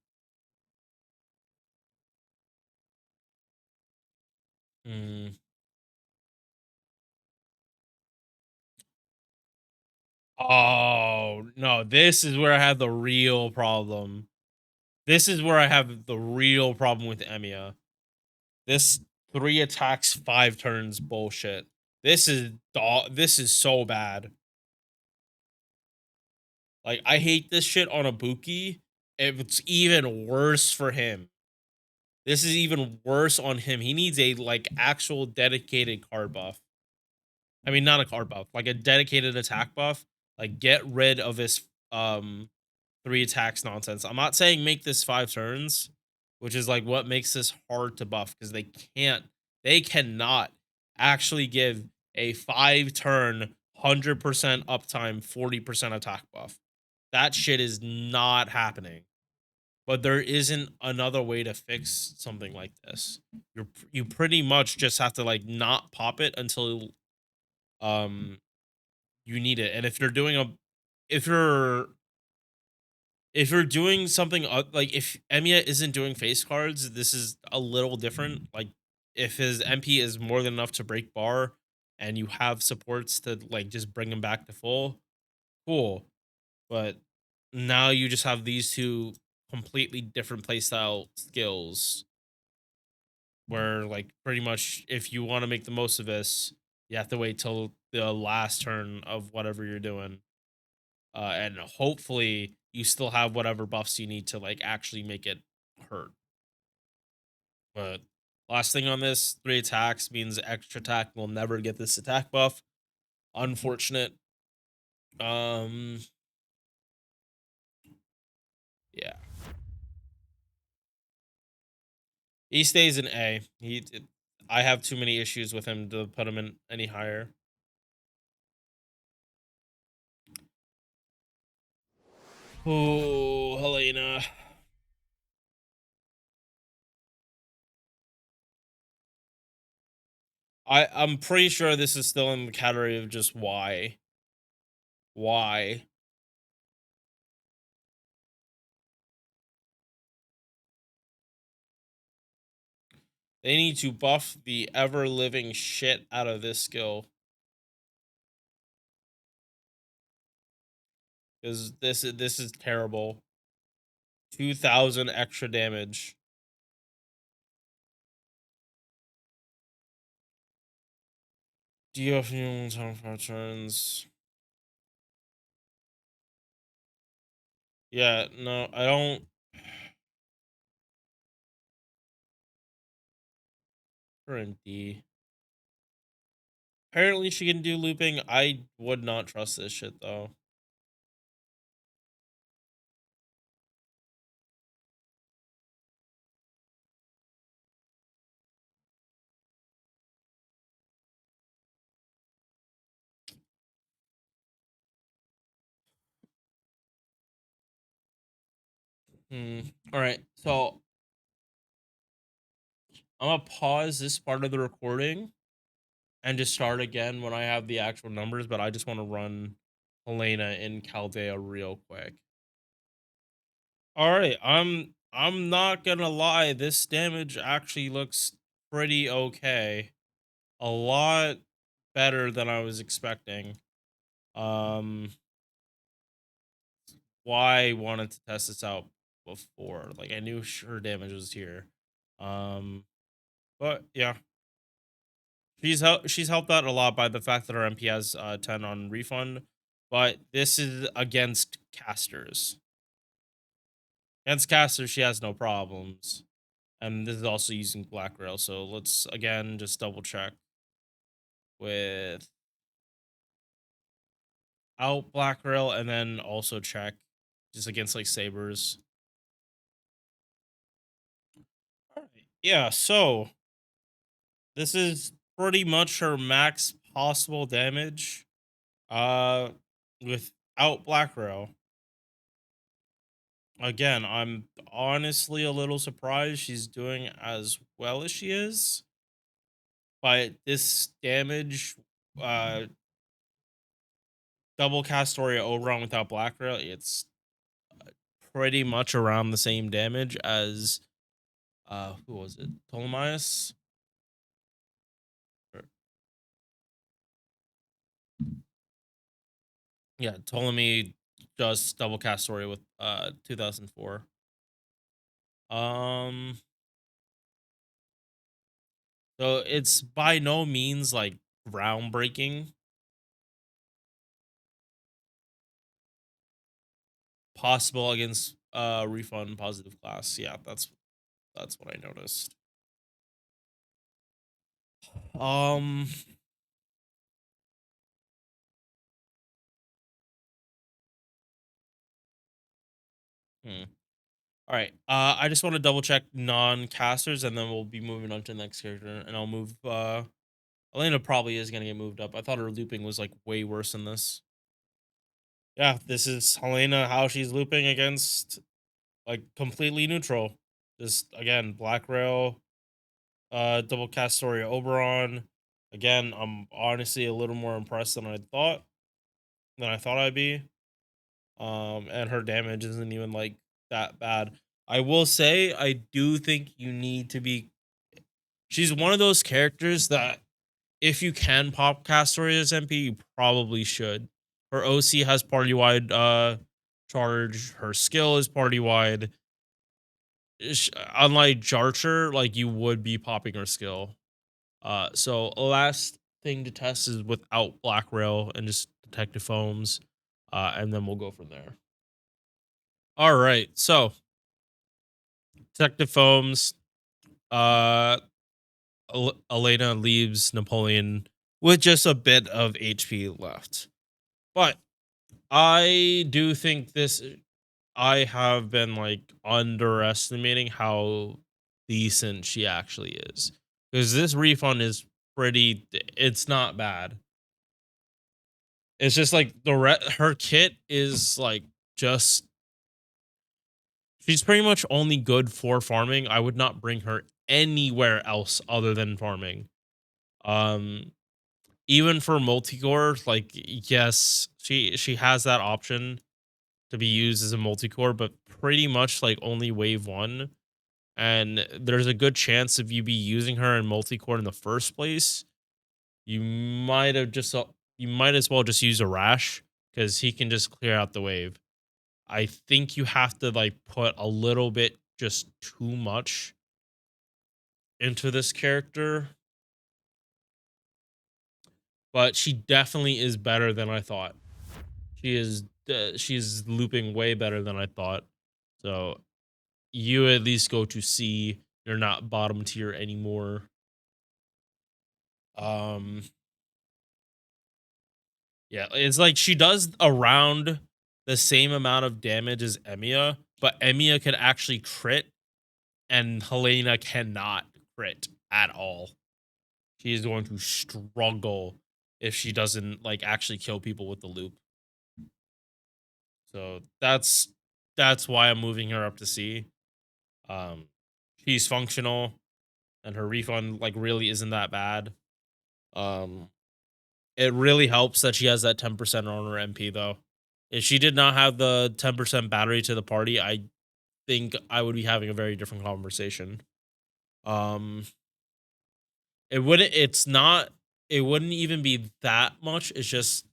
Mm. Oh no, this is where I have the real problem. This is where I have the real problem with Emiya. This three attacks, five turns bullshit. This is so bad. Like I hate this shit on a Buki. It's even worse for him. This is even worse on him. He needs a like actual dedicated card buff. I mean, not a card buff, like a dedicated attack buff. Like get rid of this three attacks nonsense. I'm not saying make this five turns, which is like what makes this hard to buff, because they cannot actually give a five turn 100% uptime 40% attack buff. That shit is not happening. But there isn't another way to fix something like this. You pretty much just have to like not pop it until um you need it. And if you're if you're doing something like if Emiya isn't doing face cards, this is a little different. Like if his MP is more than enough to break bar and you have supports to like just bring him back to full, cool. But now you just have these two completely different playstyle skills where like pretty much if you want to make the most of this, you have to wait till the last turn of whatever you're doing. And hopefully you still have whatever buffs you need to like actually make it hurt. But last thing on this, three attacks means extra attack will never get this attack buff. Unfortunate. Um, yeah, he stays in A. I have too many issues with him to put him in any higher. Oh, Helena. I'm pretty sure this is still in the category of just why. Why? They need to buff the ever living shit out of this skill, because this is terrible. 2,000 extra damage. Deal fuel time for turns. Yeah, no, I don't. Current D. Apparently she can do looping. I would not trust this shit though. Hmm. All right. So I'm gonna pause this part of the recording and just start again when I have the actual numbers, but I just want to run Helena in Chaldea real quick. All right, I'm not gonna lie, this damage actually looks pretty okay. A lot better than I was expecting. Um why I wanted to test this out before. Like I knew her damage was here. Um but yeah, she's helped out a lot by the fact that her MP has 10 on refund, but this is against casters. Against casters, she has no problems. And this is also using Black Rail. So let's again just double check with out Black Rail and then also check just against like sabers. All right. Yeah, so this is pretty much her max possible damage. Uh without Black Rail. Again, I'm honestly a little surprised she's doing as well as she is. But this damage, uh, double Castoria Oberon without Black Rail, it's pretty much around the same damage as who was it? Ptolemaeus? Or- Yeah, Ptolemy just double Castoria with 2004. Um so it's by no means like groundbreaking. Possible against refund positive class. Yeah, that's what I noticed. Um hmm. All right. I just want to double check non-casters, and then we'll be moving on to the next character. And I'll move. Elena probably is gonna get moved up. I thought her looping was like way worse than this. Yeah, this is Helena. How she's looping against like completely neutral. Just again, Black Rail, double Castoria Oberon. Again, I'm honestly a little more impressed than I thought I'd be. And her damage isn't even like that bad. I will say I do think you need to be she's one of those characters that if you can pop Castoria as MP, you probably should. Her OC has party wide charge, her skill is party wide. Unlike Jarcher, like you would be popping her skill. So last thing to test is without Black Rail and just detective foams. And then we'll go from there. All right. So detective foams, uh Elena leaves Napoleon with just a bit of HP left. But I do think I have been like underestimating how decent she actually is. Because this refund is it's not bad. It's just like her kit is like just she's pretty much only good for farming. I would not bring her anywhere else other than farming. Um Even for multi-core, like yes, she has that option to be used as a multi-core, but pretty much like only wave one. And there's a good chance if you be using her in multi-core in the first place, you might have just you might as well just use a rash because he can just clear out the wave. I think you have to like put a little bit just too much into this character, but she definitely is better than I thought. She's looping way better than I thought. So you at least go to C. You're not bottom tier anymore. Um, yeah, it's like she does around the same amount of damage as Emiya, but Emiya can actually crit and Helena cannot crit at all. She is going to struggle if she doesn't like actually kill people with the loop. So that's why I'm moving her up to C. Um, she's functional and her refund like really isn't that bad. Um, it really helps that she has that 10% on her MP though. If she did not have the 10% battery to the party, I think I would be having a very different conversation. Um, it wouldn't even be that much. It's just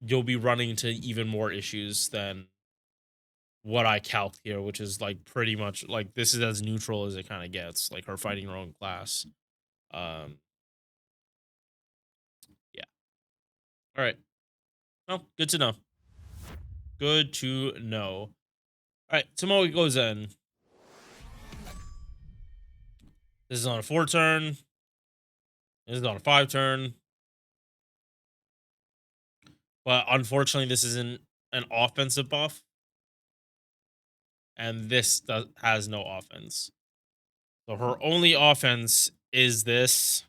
you'll be running into even more issues than what I calc here, which is like pretty much like this is as neutral as it kind of gets, like her fighting her own class. Um, yeah. All right. Well, good to know. Good to know. All right. Tomoe goes in. This is on a 4 turn. This is on a 5 turn. But unfortunately, this isn't an offensive buff, and has no offense. So her only offense is this.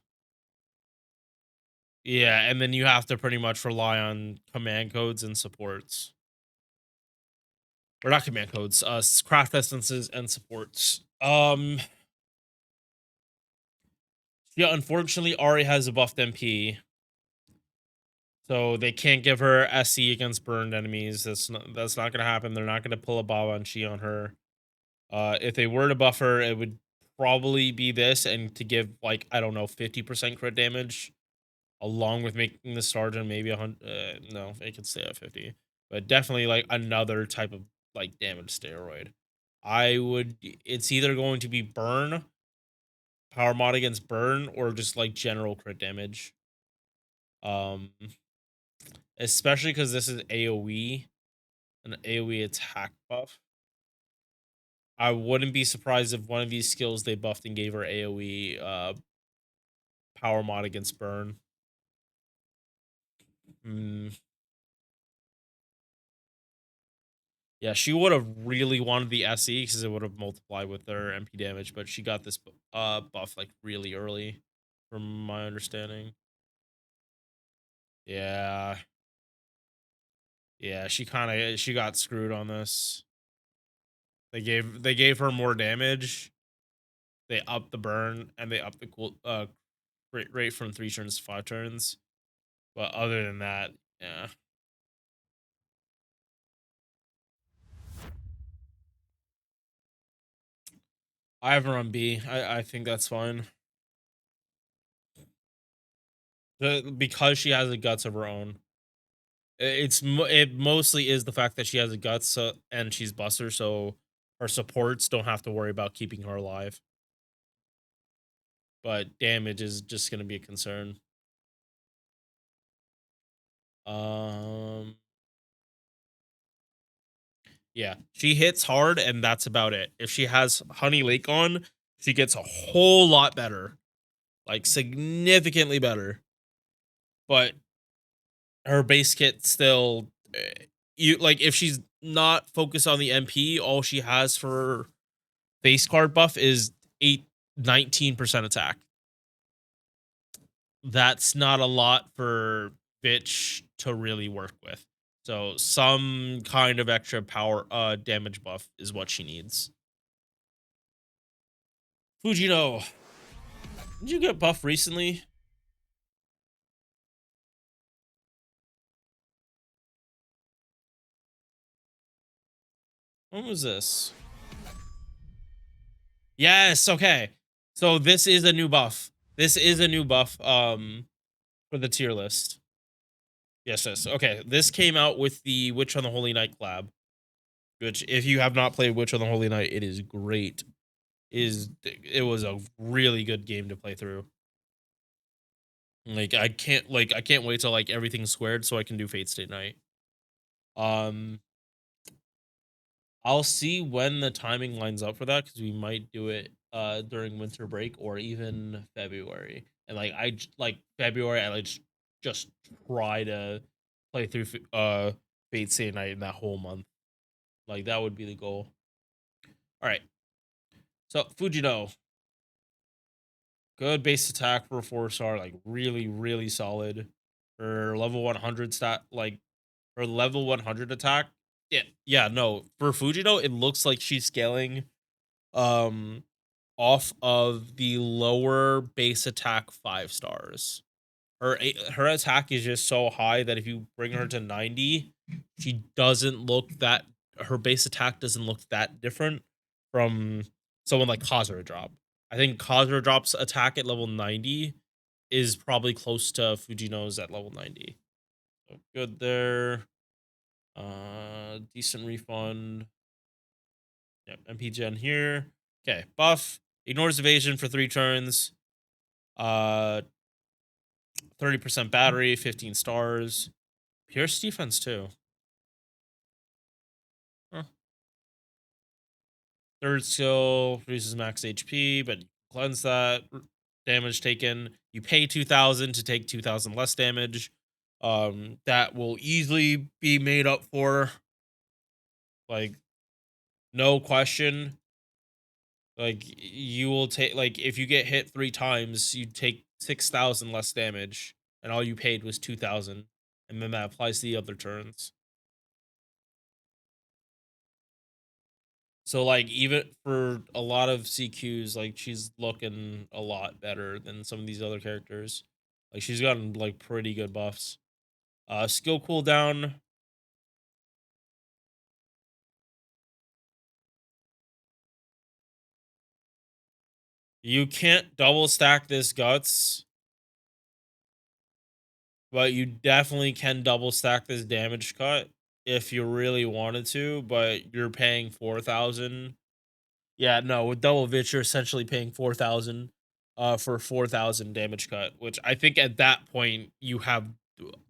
Yeah, and then you have to pretty much rely on command codes and supports. Or not command codes, craft essences and supports. Yeah, unfortunately, Ari has a buffed MP, so they can't give her SC against burned enemies. That's not gonna happen. They're not gonna pull a Babanshi on her. If they were to buff her, it would probably be this, and to give like I don't know 50% crit damage, along with making the sergeant maybe 100. No, it could stay at 50, but definitely like another type of like damage steroid. I would. It's either going to be burn, power mod against burn, or just like general crit damage. Um, especially because this is AOE, an AOE attack buff. I wouldn't be surprised if one of these skills they buffed and gave her AOE power mod against burn. Mm, yeah, she would have really wanted the SE because it would have multiplied with their MP damage, but she got this buff like really early, from my understanding. Yeah, yeah, she got screwed on this. They gave her more damage. They upped the burn and they upped the cool rate from 3 turns to 5 turns. But other than that, yeah, I have her on B. I think that's fine. Because she has the guts of her own. It mostly is the fact that she has a guts and she's Buster, so her supports don't have to worry about keeping her alive. But damage is just gonna be a concern. Um, yeah, she hits hard, and that's about it. If she has Honey Lake on, she gets a whole lot better, like significantly better. But her base kit still, you like if she's not focused on the MP, all she has for base card buff is 19% attack. That's not a lot for bitch to really work with. So some kind of extra power damage buff is what she needs. Fujino, did you get buffed recently? When was this? Yes, okay. So this is a new buff. This is a new buff for the tier list. Yes, yes. Okay. This came out with the Witch on the Holy Night collab. Which if you have not played Witch on the Holy Night, it is great. It was a really good game to play through. I can't wait till like everything's squared so I can do Fate State Night. Um I'll see when the timing lines up for that because we might do it during winter break or even February. and like like February, I like just try to play through Fate Stay Night in that whole month. Like that would be the goal. All right, so Fujino, good base attack for a 4 star, like really solid for level 100 stat, like for level 100 attack. Yeah, yeah, no, for Fujino, it looks like she's scaling um off of the lower base attack 5 stars. Her attack is just so high that if you bring her to 90, she doesn't look that her base attack doesn't look that different from someone like Kazura Drop. I think Kazura Drop's attack at level 90 is probably close to Fujino's at level 90. So good there. Decent refund. Yep, MP Gen here. Okay, buff. Ignores evasion for 3 turns. Uh 30% battery, 15 stars. Pierce defense too. Huh. Third skill reduces max HP, but cleanse that. Damage taken. You pay 2,000 to take 2,000 less damage. That will easily be made up for. Like, no question. Like, you will take, like, if you get hit 3 times, you take 6,000 less damage, and all you paid was 2,000. And then that applies to the other turns. So like even for a lot of CQs, like she's looking a lot better than some of these other characters. Like she's gotten like pretty good buffs. Skill cooldown. You can't double stack this guts, but you definitely can double stack this damage cut if you really wanted to, but you're paying 4,000. Yeah, no, with double Vich, you're essentially paying 4,000 for 4,000 damage cut, which I think at that point you have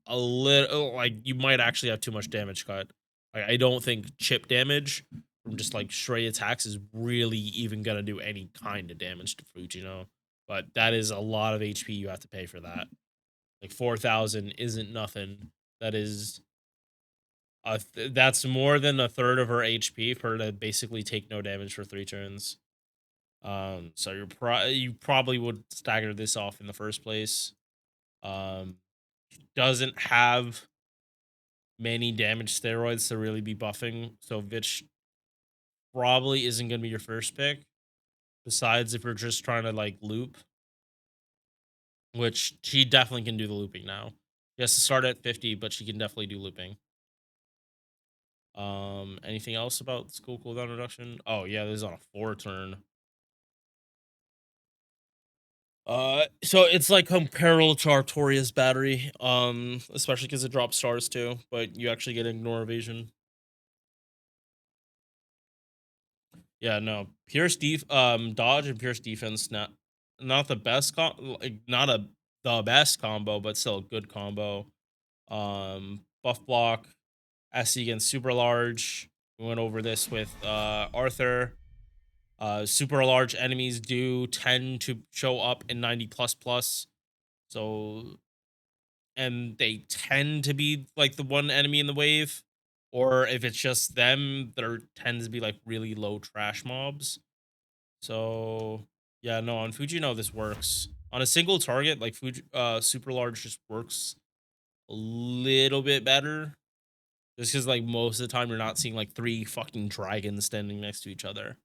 a little like you might actually have too much damage cut. I don't think chip damage from just like straight attacks is really even gonna do any kind of damage to Fujino. But that is a lot of HP you have to pay for that. Like 4,000 isn't nothing. That is that's more than a third of her HP for her to basically take no damage for 3 turns. So you probably would stagger this off in the first place. Um, doesn't have many damage steroids to really be buffing, so Vitch probably isn't gonna be your first pick. Besides, if you're just trying to like loop, which she definitely can do the looping now. She has to start at 50, but she can definitely do looping. Anything else about school cooldown reduction? Oh yeah, this is on a 4 turn. So it's like comparable to Artoria's battery, especially because it drops stars too, but you actually get ignore evasion. Yeah, no, dodge and Pierce defense not the best like not the best combo, but still a good combo. Buff block, SC against super large. We went over this with Arthur. Super large enemies do tend to show up in 90 plus plus. So and they tend to be like the one enemy in the wave, or if it's just them, there tends to be like really low trash mobs. So yeah, no, on Fujino this works. On a single target, like super large just works a little bit better. Just because like most of the time you're not seeing like 3 fucking dragons standing next to each other.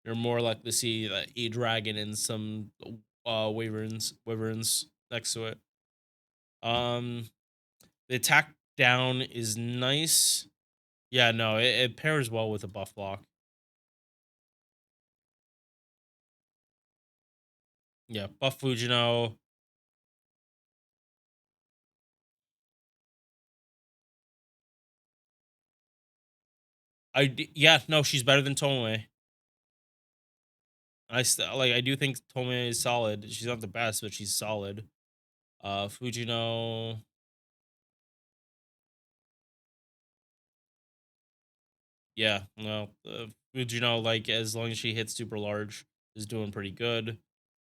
You're more likely to see like a dragon and some wyverns next to it. Um the attack down is nice. Yeah, no, it pairs well with a buff block. Yeah, buff Fujino. Yeah, no, she's better than Tomoe. Like I do think Tomoe is solid. She's not the best, but she's solid. Fujino. Yeah, no, Fujino like as long as she hits super large is doing pretty good.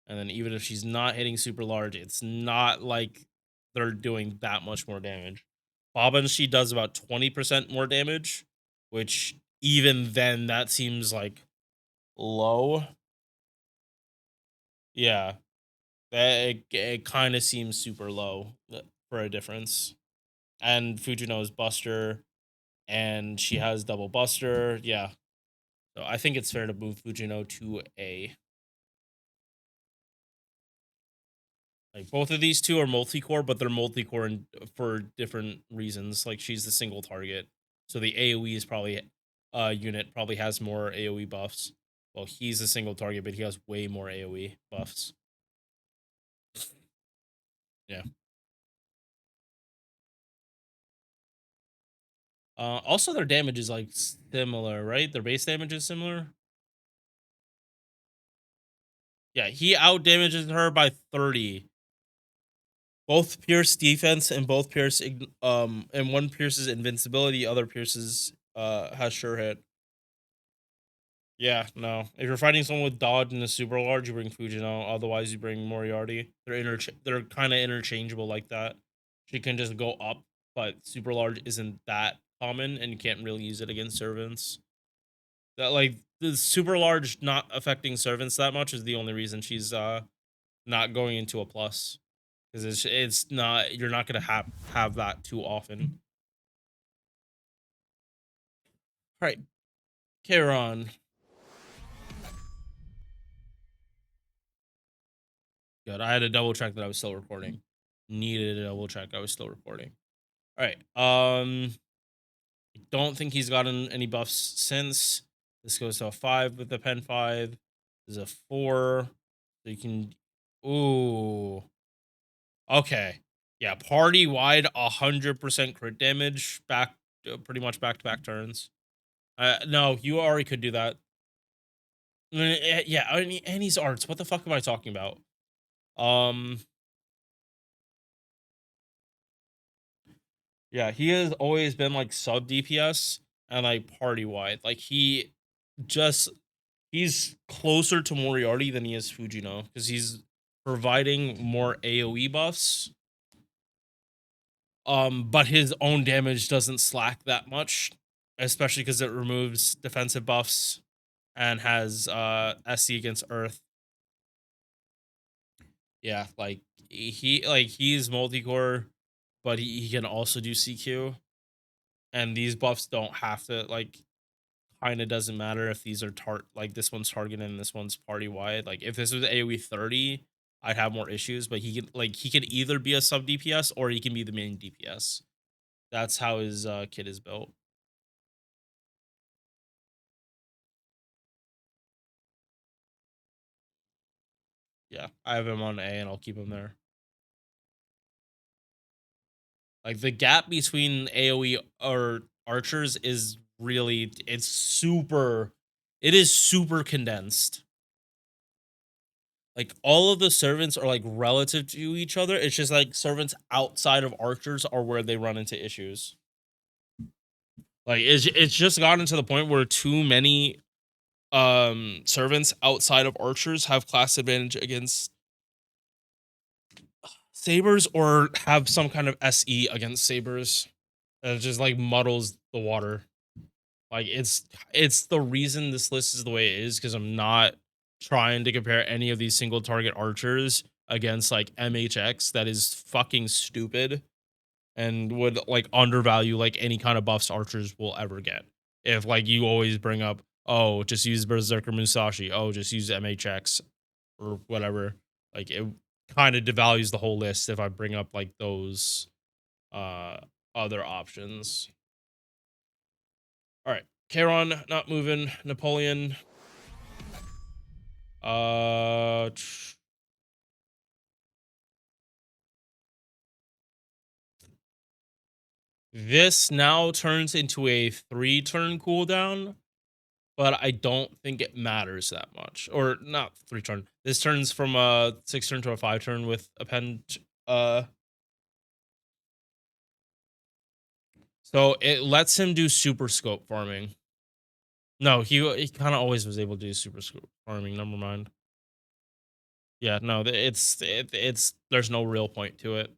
And then even if she's not hitting super large, it's not like they're doing that much more damage. Baba and she does about 20% more damage, which even then that seems like low. Yeah, it kind of seems super low for a difference. And Fujino's Buster, and she has double Buster. Yeah, so I think it's fair to move Fujino to A. Like both of these two are multi-core, but they're multi-core for different reasons. Like she's the single target, so the AOE is probably unit probably has more AOE buffs. Well, he's a single target, but he has way more AOE buffs. Yeah. Also, their damage is like similar, right? Their base damage is similar. Yeah, he out damages her by 30. Both Pierce defense and both Pierce and one Pierce's invincibility, other Pierce's has sure hit. Yeah, no. If you're fighting someone with dodge and a super large, you bring Fujino. Otherwise, you bring Moriarty. They're kind of interchangeable like that. She can just go up, but super large isn't that common, and you can't really use it against servants. That like the super large not affecting servants that much is the only reason she's not going into a plus, because it's not, you're not gonna have that too often. All right, Kairon. Good. I had to double check that I was still recording. Needed to double check I was still recording. All right. I don't think he's gotten any buffs since. This goes to a 5 with the pen 5. This is a 4. So you can. Ooh. Okay. Yeah. Party wide 100% crit damage back, pretty much back to back turns. No, you already could do that. Yeah. And he's arts. What the fuck am I talking about? Um. Yeah, he has always been like sub DPS and like party wide. Like just he's closer to Moriarty than he is Fujino because he's providing more AoE buffs. But his own damage doesn't slack that much, especially because it removes defensive buffs and has SC against Earth. Yeah, like he's multi-core, but he can also do CQ. And these buffs don't have to like, kind of doesn't matter if these are like this one's targeted and this one's party wide. Like if this was AoE 30, I'd have more issues, but he can either be a sub DPS or he can be the main DPS. That's how his kit is built. Yeah, I have him on A and I'll keep him there. Like the gap between AoE or archers is really, it is super condensed. Like all of the servants are like relative to each other. It's just like servants outside of archers are where they run into issues. Like it's just gotten to the point where too many servants outside of archers have class advantage against sabers or have some kind of SE against sabers. And it just like muddles the water. Like it's the reason this list is the way it is, because I'm not trying to compare any of these single target archers against like MHX. That is fucking stupid and would like undervalue like any kind of buffs archers will ever get. If like you always bring up, oh, just use Berserker Musashi, oh, just use MHX or whatever. Like it kind of devalues the whole list if I bring up like those uh other options. All right. Charon not moving. Napoleon. Uh, this now turns into a 3-turn cooldown, but I don't think it matters that much. Or not 3-turn. This turns from a 6-turn to a 5-turn with append. Uh, so it lets him do super scope farming. No, he kind of always was able to do super scope farming. Never mind. Yeah, no, it's there's no real point to it.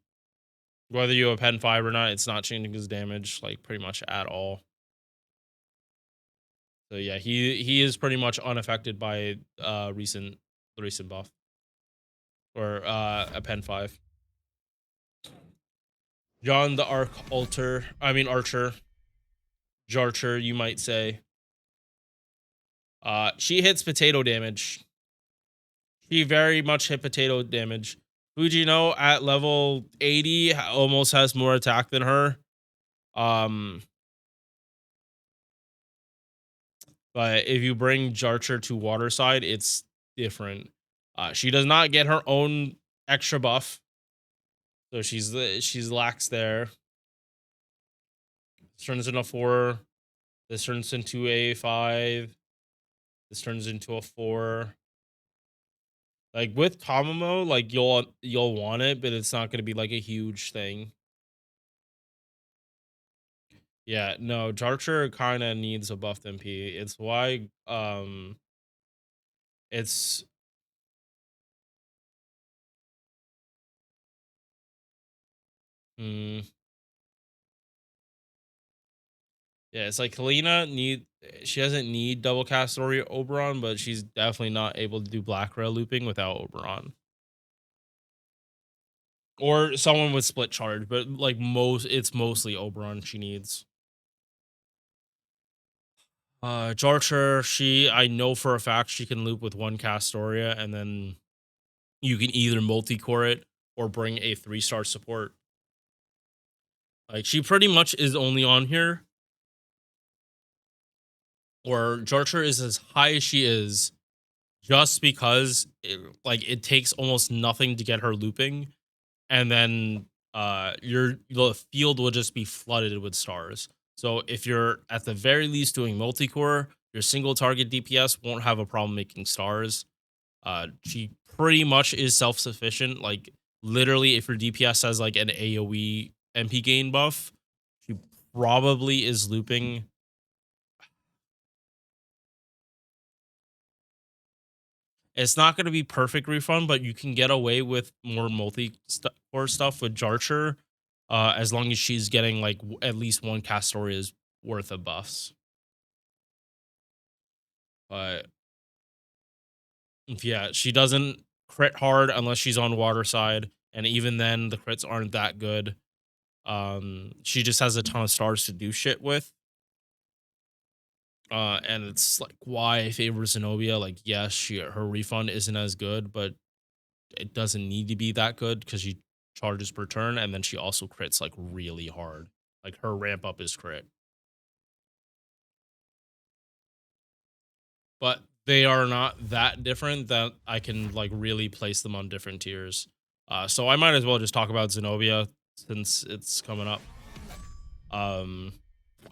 Whether you have pen 5 or not, it's not changing his damage, like, pretty much at all. So, yeah, he is pretty much unaffected by, the recent buff or, a pen 5. John the Archer, Jarcher, you might say. She hits potato damage. She very much hit potato damage. Fujino at level 80 almost has more attack than her. Um, but if you bring Jarcher to water side, it's different. She does not get her own extra buff, so she's lax there. This turns into 4. This turns into a 5. This turns into a 4. Like with Tamamo, like you'll want it, but it's not gonna be like a huge thing. Yeah, no, Jarcher kind of needs a buffed MP. It's why it's mm, yeah, it's like Helena she doesn't need double cast Ori Oberon, but she's definitely not able to do Black Rail looping without Oberon. Or someone with split charge, but like it's mostly Oberon she needs. Jarcher, I know for a fact she can loop with one Castoria, and then you can either multi-core it or bring a 3-star support. Like she pretty much is only on here, or Jarcher is as high as she is just because it takes almost nothing to get her looping, and then the field will just be flooded with stars. So if you're at the very least doing multi-core, your single target DPS won't have a problem making stars. She pretty much is self-sufficient. Like literally, if your DPS has like an AoE MP gain buff, she probably is looping. It's not going to be perfect refund, but you can get away with more core stuff with Jarcher, as long as she's getting like at least one Castoria's worth of buffs. But yeah, she doesn't crit hard unless she's on water side, and even then, the crits aren't that good. She just has a ton of stars to do shit with. And it's like why I favor Zenobia. Like, yes, her refund isn't as good, but it doesn't need to be that good because she charges per turn, and then she also crits like really hard. Like her ramp up is crit, but they are not that different that I can like really place them on different tiers. So I might as well just talk about Zenobia since it's coming up. Um,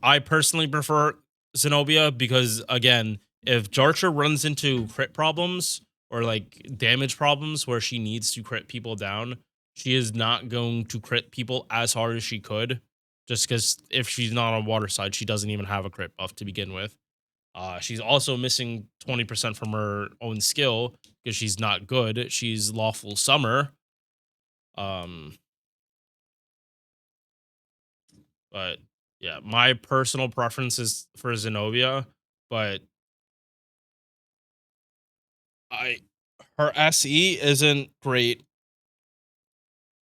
I personally prefer Zenobia because again, if Jarcher runs into crit problems or like damage problems where she needs to crit people down, she is not going to crit people as hard as she could. Just because if she's not on water side, she doesn't even have a crit buff to begin with. She's also missing 20% from her own skill because she's not good. She's lawful summer. Um, but yeah, my personal preference is for Zenobia, but I her SE isn't great.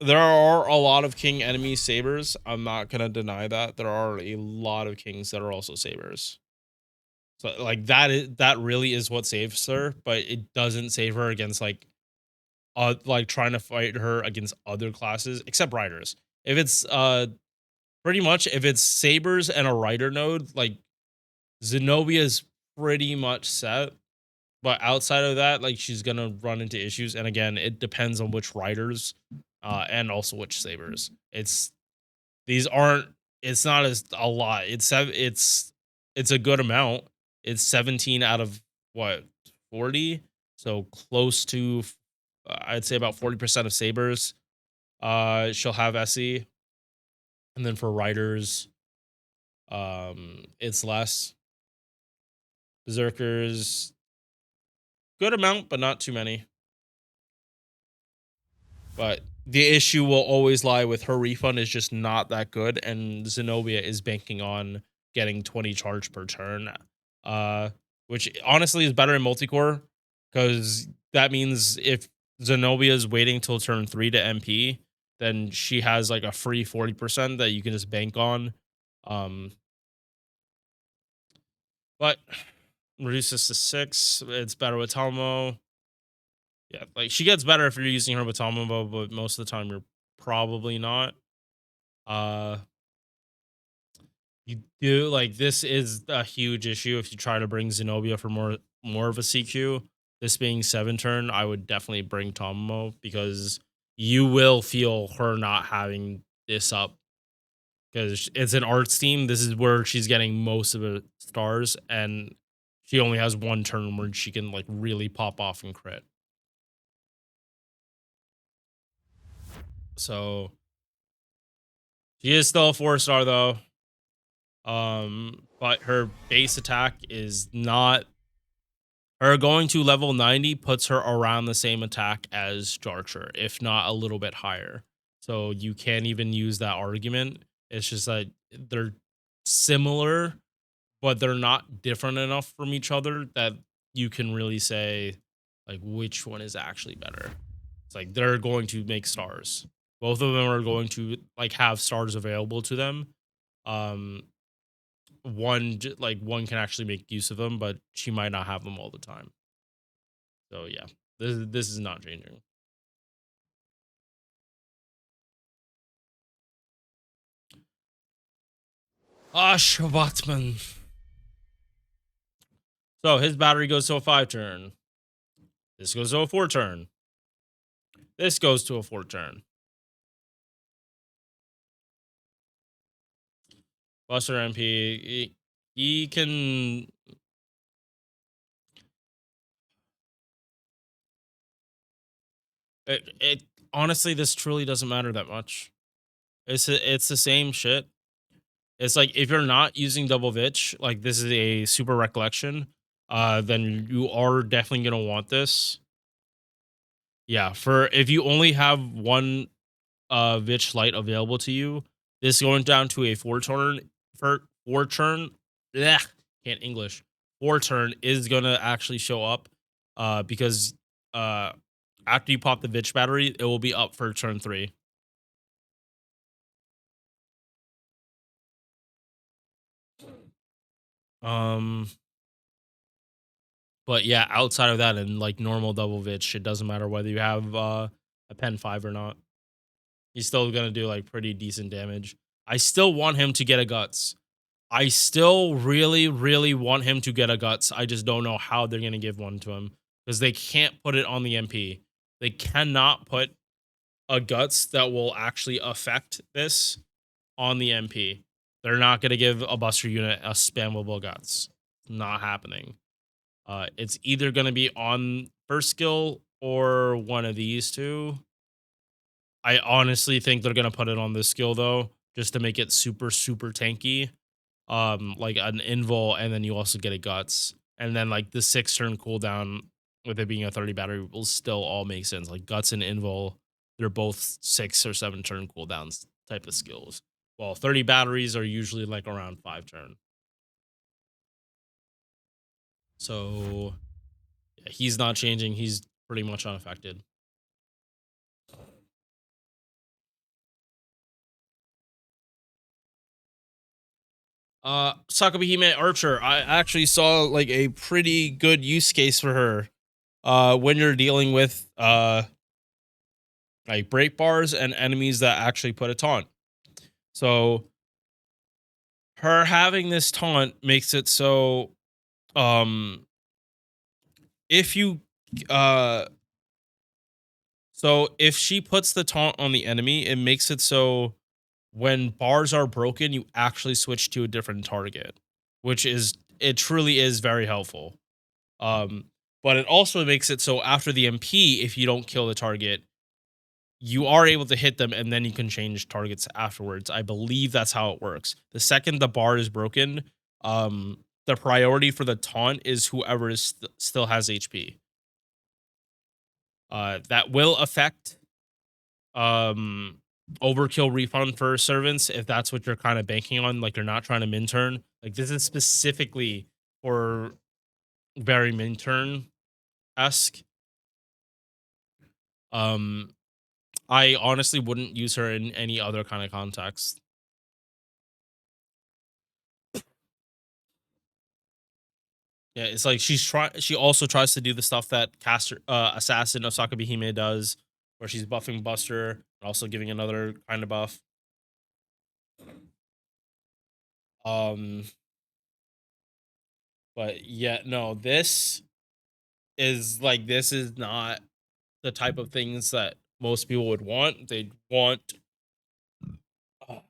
There are a lot of king enemy sabers. I'm not gonna deny that. There are a lot of kings that are also sabers. So like that really is what saves her, but it doesn't save her against like trying to fight her against other classes except riders. If it's pretty much if it's sabers and a rider node, like Zenobia is pretty much set. But outside of that, like she's gonna run into issues. And again, it depends on which riders, and also which sabers. These aren't. It's not as a lot. It's a good amount. It's 17 out of what 40, so close to. I'd say about 40% of sabers. She'll have SE, and then for riders, it's less. Berserkers, good amount, but not too many. But the issue will always lie with her refund is just not that good, and Zenobia is banking on getting 20 charge per turn, uh, which honestly is better in multicore because that means if Zenobia is waiting till turn 3 to MP, then she has like a free 40% that you can just bank on. Um, but reduces to 6. It's better with Talmo. Yeah, like she gets better if you're using her with Talmo, but most of the time you're probably not. Uh, you do like this is a huge issue if you try to bring Zenobia for more of a CQ. This being 7 turn, I would definitely bring Tomo because you will feel her not having this up because it's an arts team. This is where she's getting most of the stars, and she only has 1 turn where she can like really pop off and crit. So she is still a 4 star though. But her base attack is not her going to level 90 puts her around the same attack as Jarcher, if not a little bit higher. So you can't even use that argument. It's just that they're similar, but they're not different enough from each other that you can really say like which one is actually better. It's like they're going to make stars. Both of them are going to like have stars available to them. Um, one can actually make use of them, but she might not have them all the time. So yeah, this is not changing. Ashwatman. So his battery goes to a 5 turn. This goes to a 4 turn. This goes to a 4 turn. Buster MP. He can. It honestly, this truly doesn't matter that much. It's the same shit. It's like if you're not using double vitch, like this is a super recollection, then you are definitely gonna want this. Yeah, for if you only have one Vitch Light available to you, this going down to a 4 turn for 4 turn. Yeah, can't English. 4 turn is gonna actually show up, because uh after you pop the Vitch battery, it will be up for turn 3. Um, but yeah, outside of that and like normal double Vitch, it doesn't matter whether you have a pen 5 or not. He's still gonna do like pretty decent damage. I still want him to get a guts. I still really, really want him to get a guts. I just don't know how they're gonna give one to him because they can't put it on the MP. They cannot put a guts that will actually affect this on the MP. They're not gonna give a Buster unit a spammable guts. Not happening. It's either gonna be on first skill or one of these two. I honestly think they're gonna put it on this skill though, just to make it super, super tanky. Like an invul, and then you also get a guts. And then like the 6 turn cooldown with it being a 30 battery will still all make sense. Like guts and invul, they're both 6 or 7 turn cooldowns type of skills. Well, 30 batteries are usually like around 5 turn. So yeah, he's not changing. He's pretty much unaffected. Sakabihime Archer, I actually saw like a pretty good use case for her. When you're dealing with like break bars and enemies that actually put a taunt. So her having this taunt makes it so um if you uh so if she puts the taunt on the enemy, it makes it so when bars are broken, you actually switch to a different target, which is it truly is very helpful. Um but it also makes it so after the MP, if you don't kill the target, you are able to hit them and then you can change targets afterwards. I believe that's how it works. The second the bar is broken, the priority for the taunt is whoever is still has HP. That will affect. um overkill refund for servants if that's what you're kind of banking on, like you're not trying to min turn. Like this is specifically for very min turn esque. Um I honestly wouldn't use her in any other kind of context. Yeah, it's like she also tries to do the stuff that caster assassin Osaka Behime does, where she's buffing Buster and also giving another kind of buff. Um but yeah, no, this is not the type of things that most people would want. They'd want uh,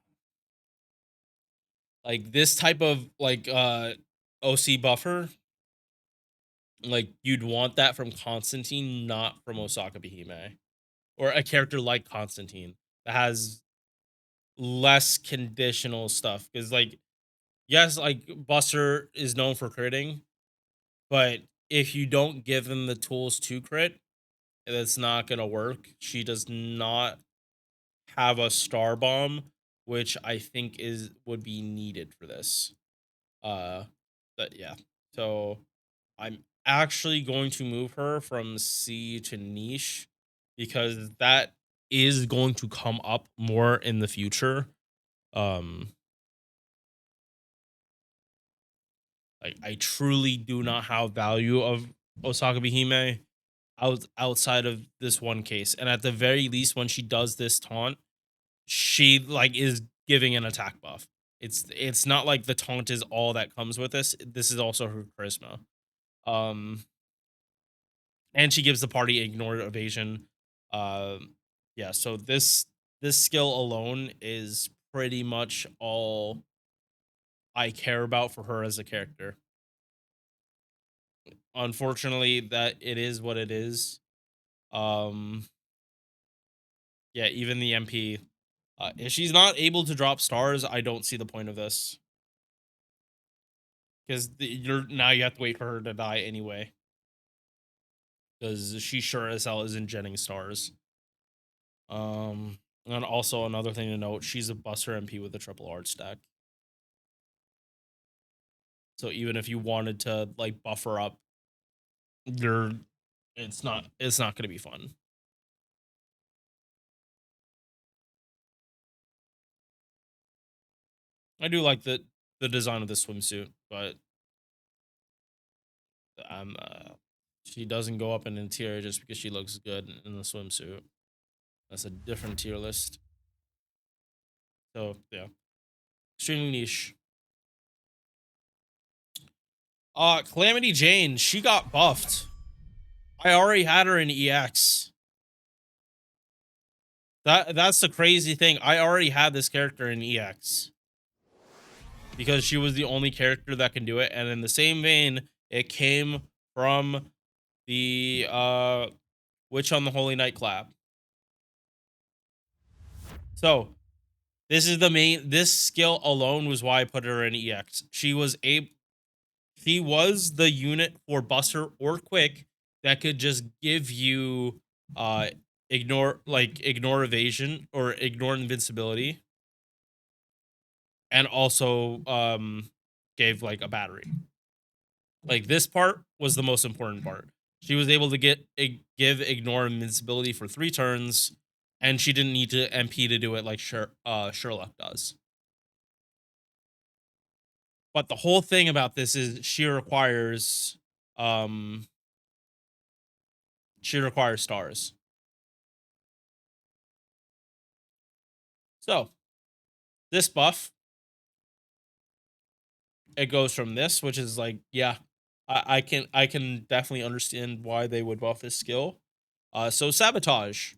like this type of like OC buffer. Like you'd want that from Constantine, not from Osaka Behime. Or a character like Constantine that has less conditional stuff. Because like, yes, like Buster is known for critting, but if you don't give them the tools to crit, it's not gonna work. She does not have a star bomb, which I think is would be needed for this. Uh but yeah. So I'm actually going to move her from C to niche because that is going to come up more in the future. Um like I truly do not have value of Osaka Behime outside of this one case. And at the very least when she does this taunt, she like is giving an attack buff. It's not like the taunt is all that comes with this. This is also her charisma. Um, and she gives the party ignore evasion. Yeah. So this skill alone is pretty much all I care about for her as a character. Unfortunately, that it is what it is. Um, yeah. Even the MP, if she's not able to drop stars, I don't see the point of this. Because you're now you have to wait for her to die anyway. Because she sure as hell isn't jetting stars. And also another thing to note, she's a Buster MP with a triple art stack. So even if you wanted to like buff her up, you're it's not gonna be fun. I do like the design of the swimsuit, but um uh, she doesn't go up in an tier just because she looks good in the swimsuit. That's a different tier list. So yeah, extremely niche. Calamity Jane, she got buffed. I already had her in EX. That's the crazy thing. I already had this character in EX because she was the only character that can do it. And in the same vein, it came from the Witch on the Holy Night collab. So this skill alone was why I put her in EX. She was the unit for Buster or Quick that could just give you uh ignore evasion or ignore invincibility, and also gave like a battery. Like this part was the most important part. She was able to give ignore invincibility for 3 turns, and she didn't need to MP to do it like Sherlock does. But the whole thing about this is um she requires stars. So this buff, it goes from this, which is like, yeah, I can definitely understand why they would buff this skill. So sabotage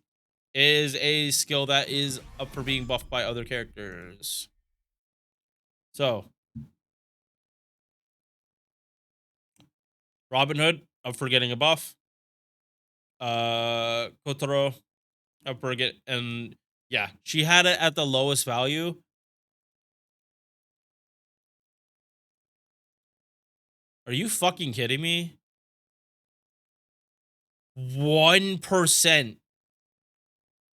is a skill that is up for being buffed by other characters. So Robin Hood up for getting a buff. Kotaro up for get and yeah, she had it at the lowest value. Are you fucking kidding me? 1%.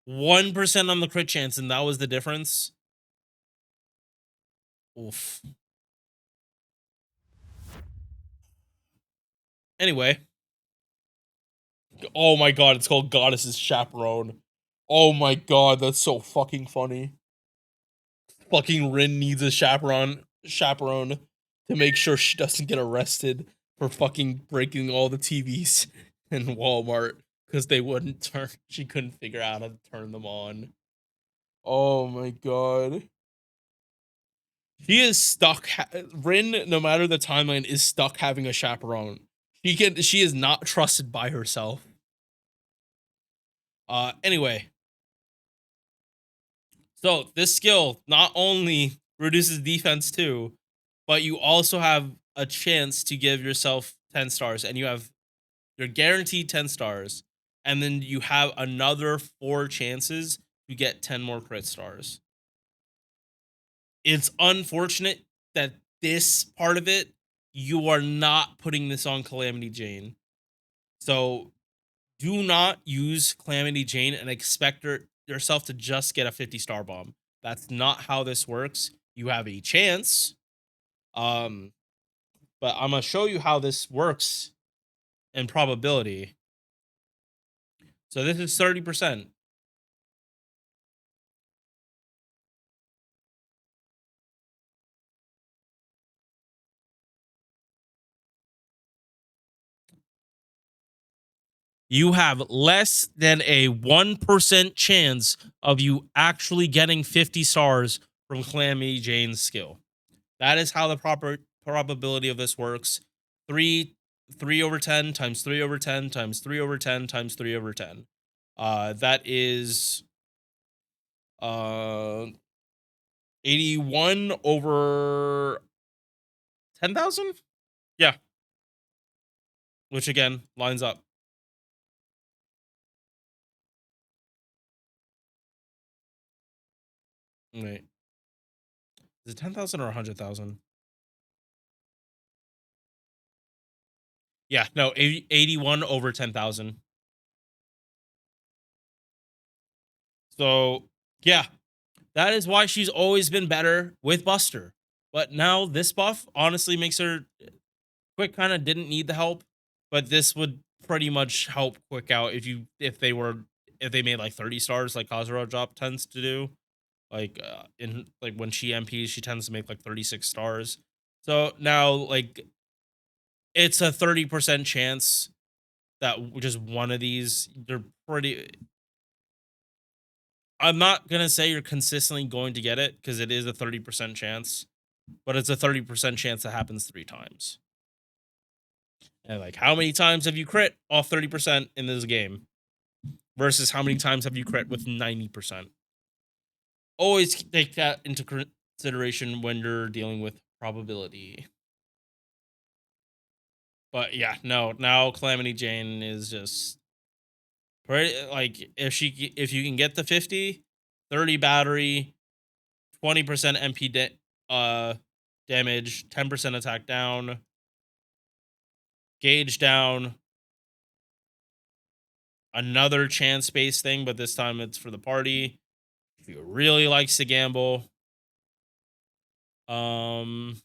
1% on the crit chance, and that was the difference. Oof. Anyway, oh my god, it's called Goddess's Chaperone. Oh my god, that's so fucking funny. Fucking Rin needs a chaperone to make sure she doesn't get arrested for fucking breaking all the TVs in Walmart because they wouldn't turn. She couldn't figure out how to turn them on. Oh my god. She is stuck. Rin, no matter the timeline, is stuck having a chaperone. She is not trusted by herself. Anyway, so this skill not only reduces defense too, but you also have a chance to give yourself 10 stars, and you're guaranteed 10 stars, and then you have another 4 chances to get 10 more crit stars. It's unfortunate that this part of it, you are not putting this on Calamity Jane. So do not use Calamity Jane and expect yourself to just get a 50-star bomb. That's not how this works. You have a chance. Um, but I'm gonna show you how this works in probability. So this is 30%. You have less than a 1% chance of you actually getting 50 stars from Calamity Jane's skill. That is how the proper probability of this works. 3 3 over 10 times 3 over 10 times 3 over 10 times 3 over 10. That is 81 over 10,000? Yeah, which again lines up. Wait. Is it 10,000 or 100,000? Yeah, no, 81 over 10,000. So, yeah, that is why she's always been better with Buster. But now this buff honestly makes her Quick kind of didn't need the help, but this would pretty much help Quick out if they made like 30 stars like Kazuro drop tends to do. Like in like when she MPs, she tends to make like 36 stars. So now like it's a 30% chance that just one of these they're pretty I'm not gonna say you're consistently going to get it because it is a 30% chance, but it's a 30% chance that happens 3 times. And like, how many times have you crit off 30% in this game versus how many times have you crit with 90%? Always take that into consideration when you're dealing with probability. But yeah, no, now Calamity Jane is just pretty like if you can get the 50, 30 battery, 20% MP damage, 10% attack down, gauge down, another chance based thing, but this time it's for the party. If you really likes to gamble, um,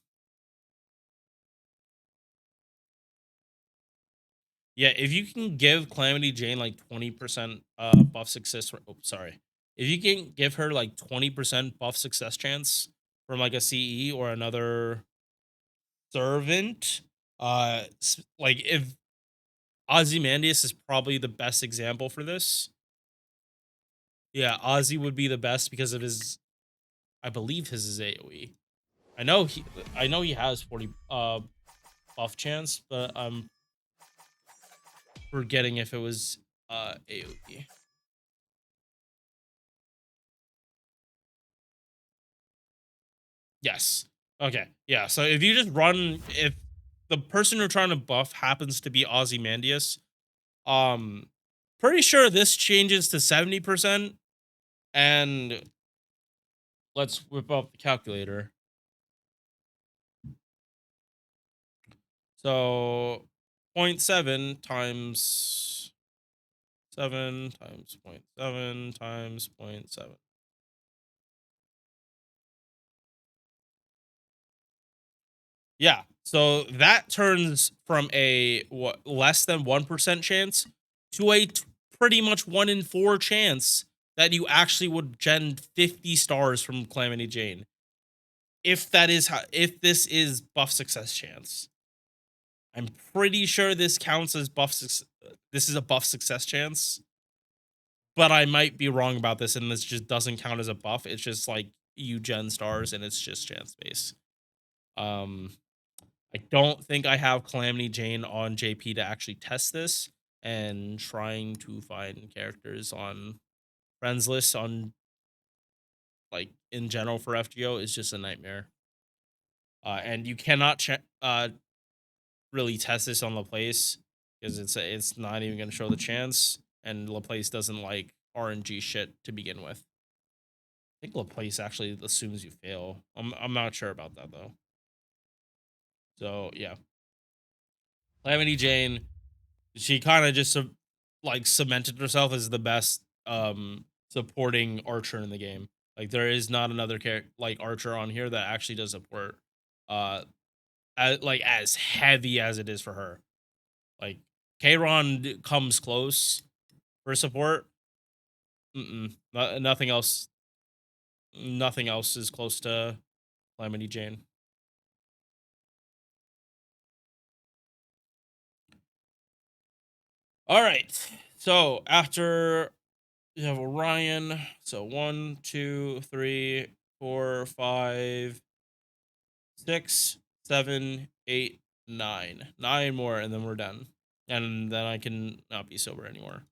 yeah, if you can give Calamity Jane like 20% buff success, oh, sorry, if you can give her like 20% buff success chance from like a CE or another servant, like if Ozymandias is probably the best example for this. Yeah, Ozzy would be the best because of his, I believe his is AoE. I know he has 40 buff chance, but I'm forgetting if it was AoE. Yes. Okay. Yeah. So if you just run, if the person you're trying to buff happens to be Ozymandias, um, pretty sure this changes to 70%. And let's whip up the calculator. So 0.7 times 7 times 0.7 times 0.7. Yeah. So that turns from a what less than 1% chance to a pretty much 1 in 4 chance that you actually would gen 50 stars from Calamity Jane. If that is how, if this is buff success chance. I'm pretty sure this counts as this is a buff success chance, but I might be wrong about this and this just doesn't count as a buff. It's just like you gen stars and it's just chance base. Um I don't think I have Calamity Jane on JP to actually test this, and trying to find characters on friends lists on like in general for FGO is just a nightmare. And you cannot really test this on Laplace because it's not even going to show the chance, and Laplace doesn't like RNG shit to begin with. I think Laplace actually assumes you fail. I'm not sure about that though. So yeah, Calamity Jane, she kind of just like cemented herself as the best supporting archer in the game. Like there is not another character like archer on here that actually does support uh like as heavy as it is for her. Like Kayron comes close for support. Nothing else. Nothing else is close to Calamity Jane. All right. So after you have Orion, so 1, 2, 3, 4, 5, 6, 7, 8, 9. 9 more, and then we're done. And then I can not be sober anymore.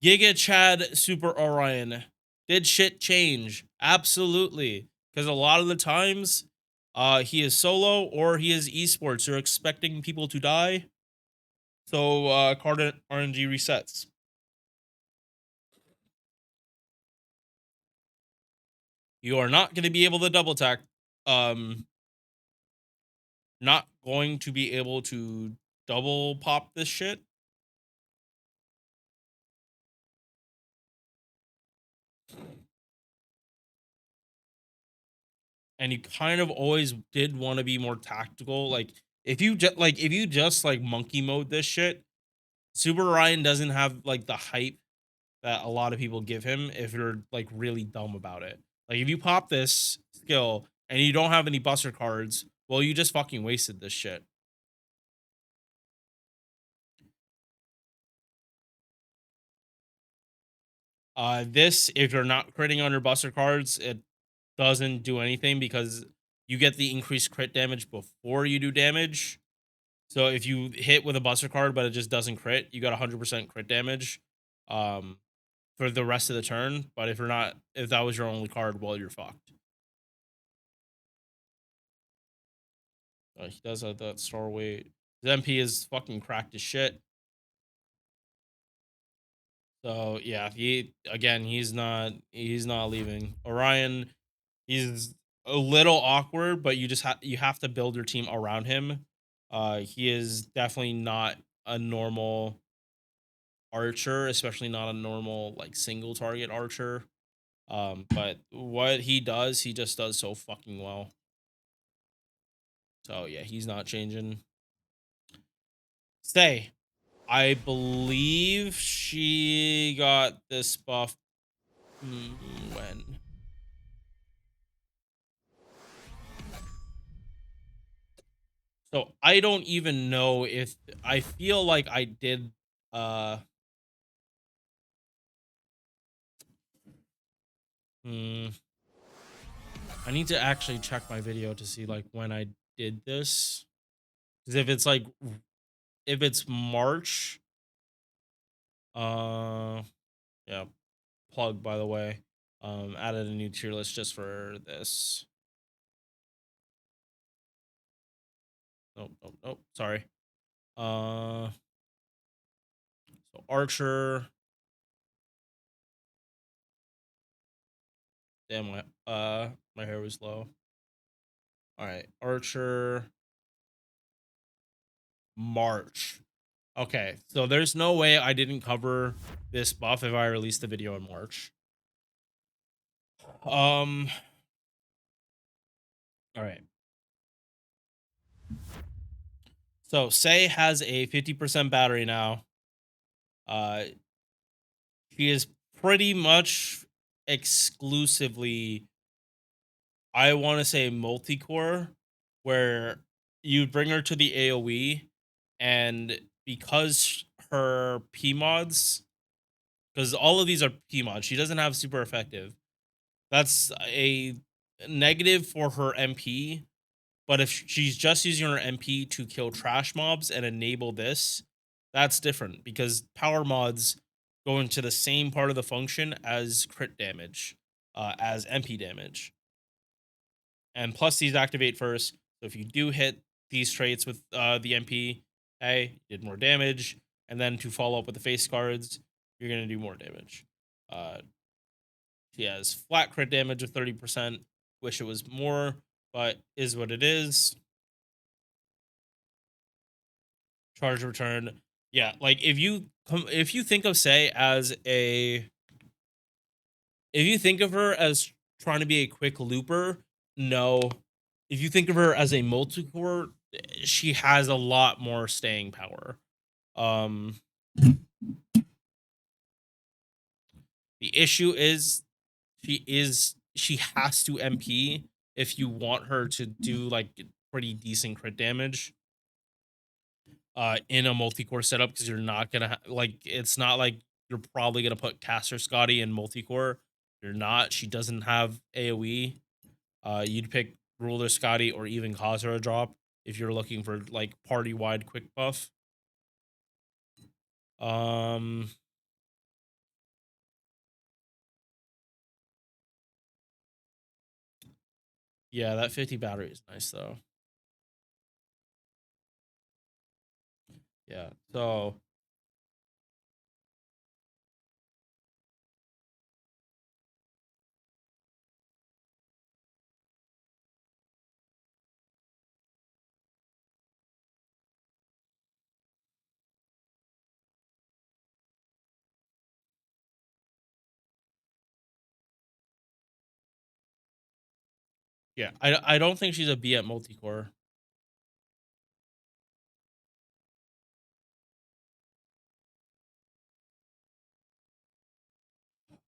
Giga Chad Super Orion. Did shit change? Absolutely. Because a lot of the times, he is solo or he is esports. You're expecting people to die. So card RNG resets. You are not going to be able to double tack. Um, not going to be able to double pop this shit. And you kind of always did want to be more tactical. Like if you just like monkey mode this shit, Super Ryan doesn't have like the hype that a lot of people give him if you're like really dumb about it. Like if you pop this skill and you don't have any buster cards, well, you just fucking wasted this shit. This if you're not critting on your buster cards, it doesn't do anything because you get the increased crit damage before you do damage. So if you hit with a buster card but it just doesn't crit, you got 100% crit damage um for the rest of the turn. But if that was your only card, well, you're fucked. He does have that star weight. His MP is fucking cracked as shit. So yeah, he's not leaving. Orion, he's a little awkward, but you have to build your team around him. He is definitely not a normal archer, especially not a normal like single target archer. But what he just does so fucking well. So yeah, he's not changing. Stay. I believe she got this buff when. So I don't even know if I feel like I did uh hmm, I need to actually check my video to see like when I did this. Cuz if it's March yeah, plug by the way. Added a new tier list just for this. Nope, nope, nope. Sorry. Uh so Archer. Damn my hair was low. All right, Archer March. Okay, so there's no way I didn't cover this buff if I released the video in March. Um, all right. So Say has a 50% battery now. Uh, she is pretty much exclusively, I want to say, multi-core, where you bring her to the AoE, and because her P mods, because all of these are P mods, she doesn't have super effective. That's a negative for her MP. But if she's just using her MP to kill trash mobs and enable this, that's different because power mods go into the same part of the function as crit damage, as MP damage. And plus, these activate first. So if you do hit these traits with the MP, hey, you did more damage. And then to follow up with the face cards, you're going to do more damage. Uh, she has flat crit damage of 30%. Wish it was more, but is what it is. Charge return. Yeah, like if you think of Say as a if you think of her as trying to be a quick looper, no. If you think of her as a multi-core, she has a lot more staying power. Um the issue is she has to MP if you want her to do like pretty decent crit damage in a multi-core setup because you're not gonna like it's not like you're probably gonna put Caster Scotty in multi-core. You're not. She doesn't have AoE. You'd pick Ruler Scotty or even cause her a drop if you're looking for like party wide quick buff. Um, yeah, that 50 battery is nice though. Yeah, so yeah, I don't think she's a B at multi-core.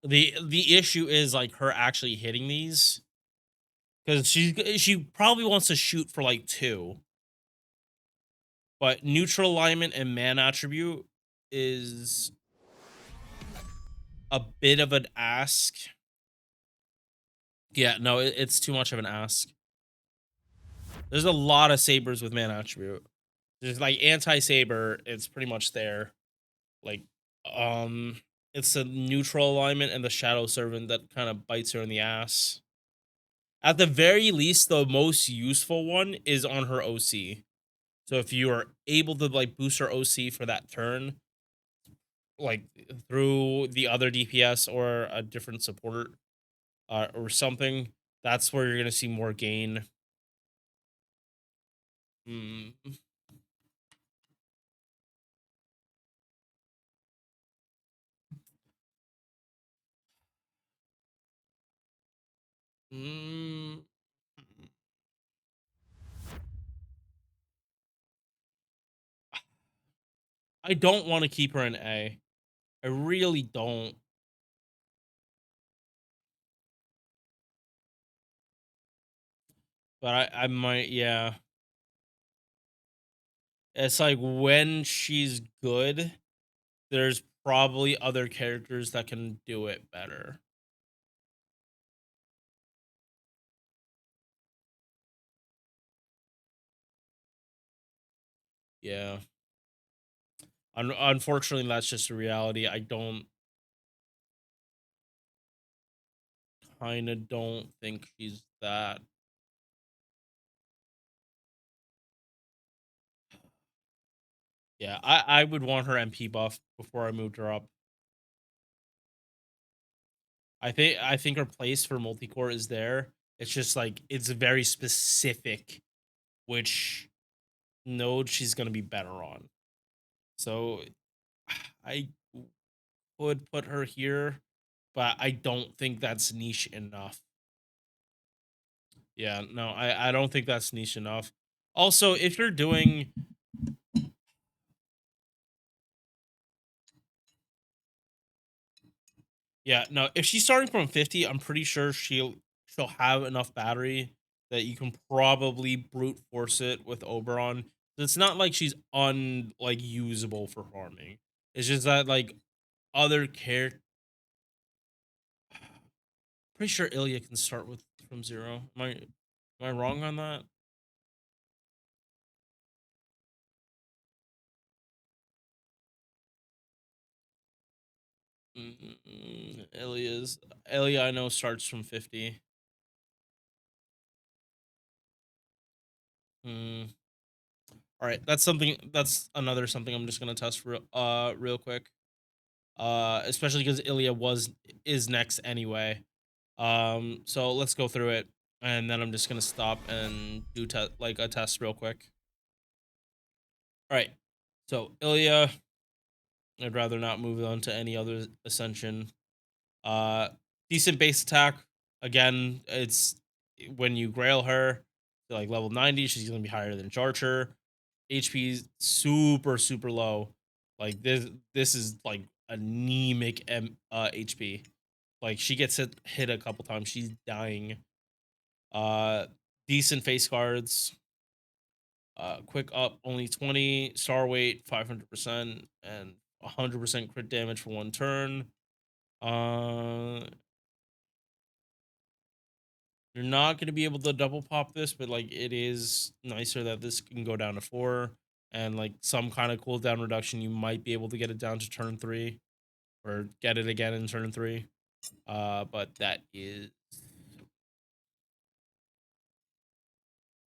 The issue is like her actually hitting these because she probably wants to shoot for like two. But neutral alignment and man attribute is a bit of an ask. Yeah, no, it's too much of an ask. There's a lot of sabers with man attribute. There's like anti saber, it's pretty much there. Like, um, it's a neutral alignment and the shadow servant that kind of bites her in the ass. At the very least, the most useful one is on her OC. So if you are able to like boost her OC for that turn, like through the other DPS or a different support or something, that's where you're gonna see more gain. Mm, mm, I don't want to keep her in A. I really don't. But I might, yeah. It's like when she's good, there's probably other characters that can do it better. Yeah. Unfortunately, that's just a reality. I don't kind of don't think she's that. Yeah, I would want her MP buff before I moved her up. I think her place for multi-core is there. It's just like it's very specific which node she's gonna be better on. So I would put her here, but I don't think that's niche enough. Yeah, no, I don't think that's niche enough. Also, if you're doing yeah, no, if she's starting from 50, I'm pretty sure she'll have enough battery that you can probably brute force it with Oberon. It's not like she's like usable for farming. It's just that like other character pretty sure Ilya can start with from 0. Am I wrong on that? Ilya I know starts from 50. Mm. All right, that's another something I'm just gonna test real quick. Especially because Ilya was is next anyway. So let's go through it, and then I'm just gonna stop and do like a test real quick. All right. So Ilya, I'd rather not move on to any other ascension. Uh, Decent base attack. Again, it's when you grail her to like level 90, she's gonna be higher than Charger. HP is super low. Like this is like anemic HP. Like she gets hit a couple times, she's dying. Uh Decent face cards. Quick up only 20, star weight 500% and 100% crit damage for one turn. Uh you're not going to be able to double pop this, but like it is nicer that this can go down to 4 and like some kind of cooldown reduction you might be able to get it down to turn 3 or get it again in turn 3. But that is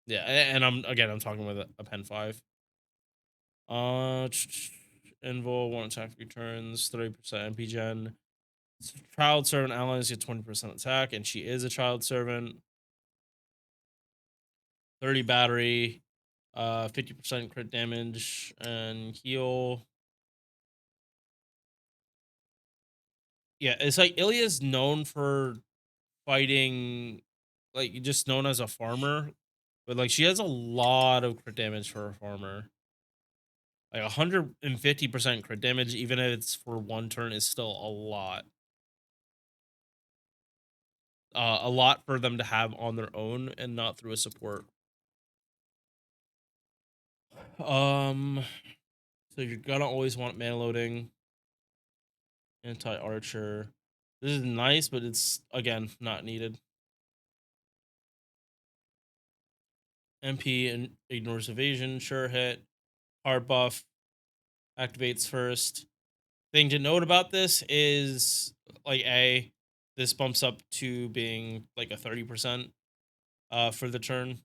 yeah, and I'm talking with a pen 5. Uh Invul, one attack returns, 30% MP gen. Child servant allies get 20% attack, and she is a child servant. 30 battery, 50% crit damage and heal. Yeah, it's like Ilya's known for fighting, like just known as a farmer, but like she has a lot of crit damage for a farmer. Like 150% crit damage, even if it's for one turn, is still a lot. A lot for them to have on their own and not through a support. Um, so you're gonna always want mana loading, anti archer. This is nice, but it's again not needed. MP and ignores evasion, sure hit. Hard buff activates first. Thing to note about this is like this bumps up to being like a 30% for the turn.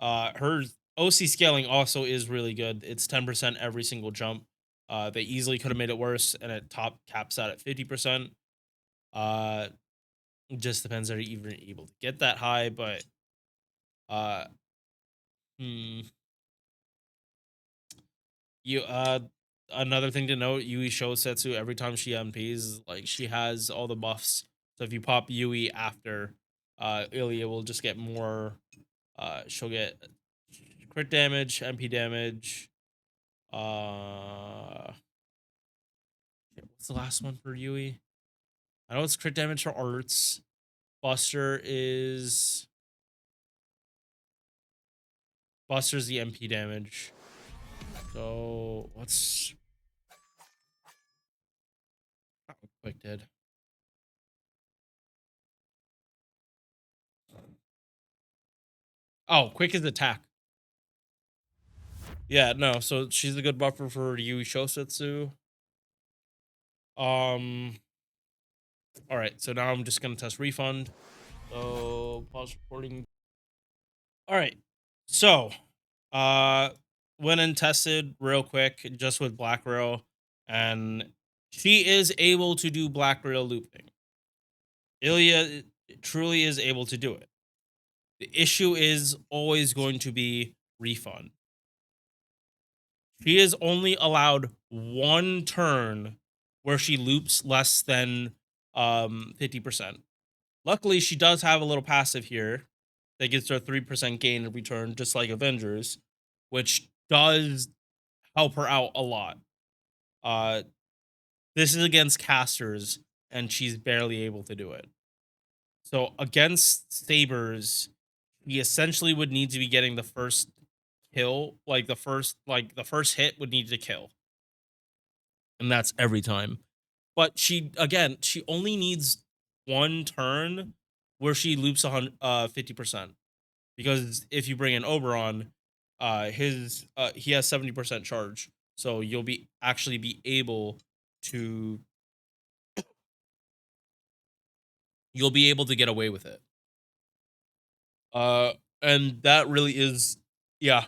Her OC scaling also is really good. It's 10% every single jump. They easily could have made it worse, and it top caps out at 50%. Uh, just depends are you even able to get that high, but uh, hmm, you another thing to note, Yui Shosetsu, every time she MPs, like she has all the buffs. So if you pop Yui after Ilya will just get more she'll get crit damage, MP damage. What's the last one for Yui? I know it's crit damage for arts. Buster is Buster's the MP damage. So what's quick did? Oh, quick is attack. Yeah, no. So she's a good buffer for Yui Shosetsu. Um. All right. So now I'm just gonna test refund. So pause recording. All right. So, uh, went and tested real quick just with Black Rail, and she is able to do Black Rail looping. Ilya truly is able to do it. The issue is always going to be refund. She is only allowed one turn where she loops less than 50%. Luckily, she does have a little passive here that gives her 3% gain in return, just like Avengers, which does help her out a lot. Uh, this is against casters, and she's barely able to do it. So against Sabers, he essentially would need to be getting the first kill, the first hit would need to kill, and that's every time. But she only needs one turn where she loops 50%. Because if you bring in Oberon, his he has 70% charge, so you'll be actually be able to you'll be able to get away with it. Uh, and that really is, yeah.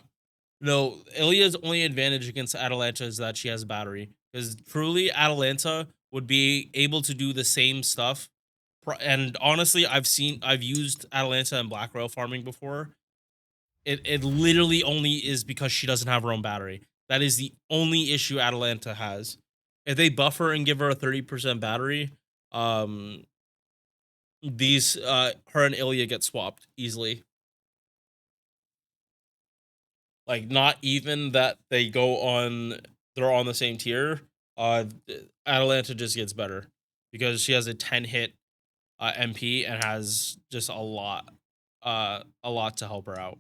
No, Ilya's only advantage against Atalanta is that she has a battery. Because truly, Atalanta would be able to do the same stuff. And honestly, I've used Atalanta in Black Rail farming before. It literally only is because she doesn't have her own battery. That is the only issue Atalanta has. If they buff her and give her a 30% battery, um, these her and Ilya get swapped easily. Like not even that they're on the same tier. Atalanta just gets better because she has a 10 hit MP and has just a lot to help her out.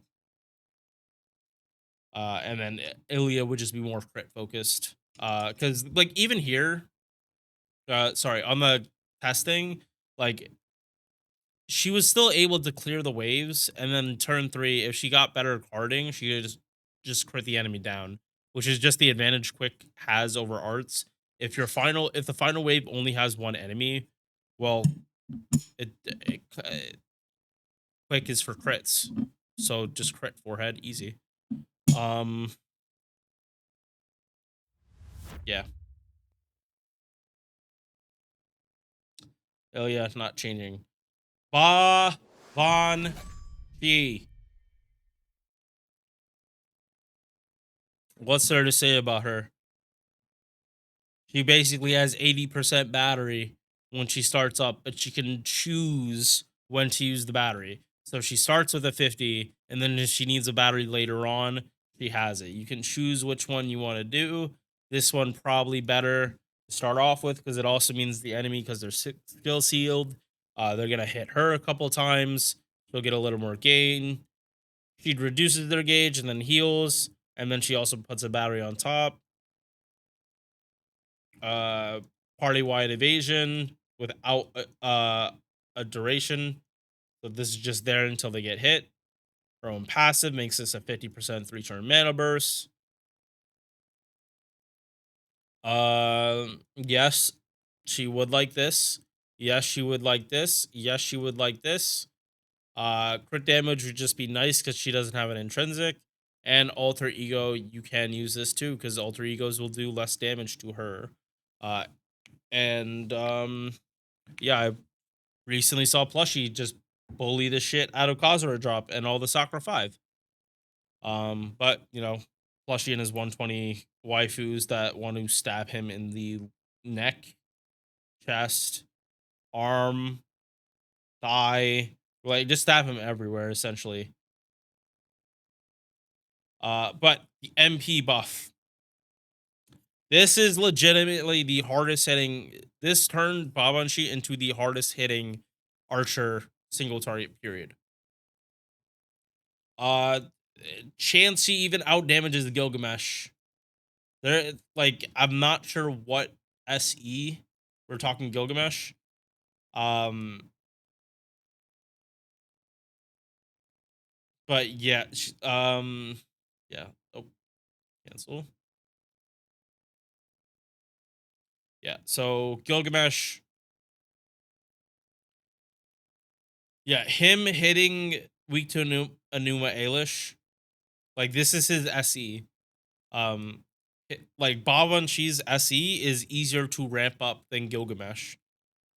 And then Ilya would just be more crit focused. Because like even here, sorry, on the testing, like she was still able to clear the waves, and then turn three, if she got better carding, she could just crit the enemy down, which is just the advantage Quick has over arts. If the final wave only has one enemy, well, Quick is for crits, so just crit forehead, easy. Um, yeah. Oh yeah, it's not changing. Ba Von B. What's there to say about her? She basically has 80% battery when she starts up, but she can choose when to use the battery. So she starts with a 50, and then if she needs a battery later on, she has it. You can choose which one you want to do. This one probably better to start off with because it also means the enemy, because they're skill sealed, they're gonna hit her a couple times. She'll get a little more gain. She reduces their gauge and then heals, and then she also puts a battery on top. Uh, Party wide evasion without a duration. So this is just there until they get hit. Her own passive makes this a 50% 3 turn mana burst. Yes, she would like this. Yes, she would like this. Yes, she would like this. Crit damage would just be nice because she doesn't have an intrinsic. And alter ego, you can use this too because alter egos will do less damage to her. Uh, and yeah, I recently saw Plushie just bully the shit out of Kazura drop and all the Sakura 5. But Plushie and his 120 waifus that want to stab him in the neck, chest, arm, thigh, like just stab him everywhere essentially. But the MP buff. This is legitimately the hardest hitting. This turned Babanshi into the hardest hitting archer single target period. Uh Chansey even out damages the Gilgamesh. There, like, I'm not sure what SE we're talking Gilgamesh. Um, but yeah, yeah. Oh, cancel. Yeah. So Gilgamesh, yeah, him hitting weak to Anuma Ailish. Like this is his SE. Like Bawan Shi's SE is easier to ramp up than Gilgamesh.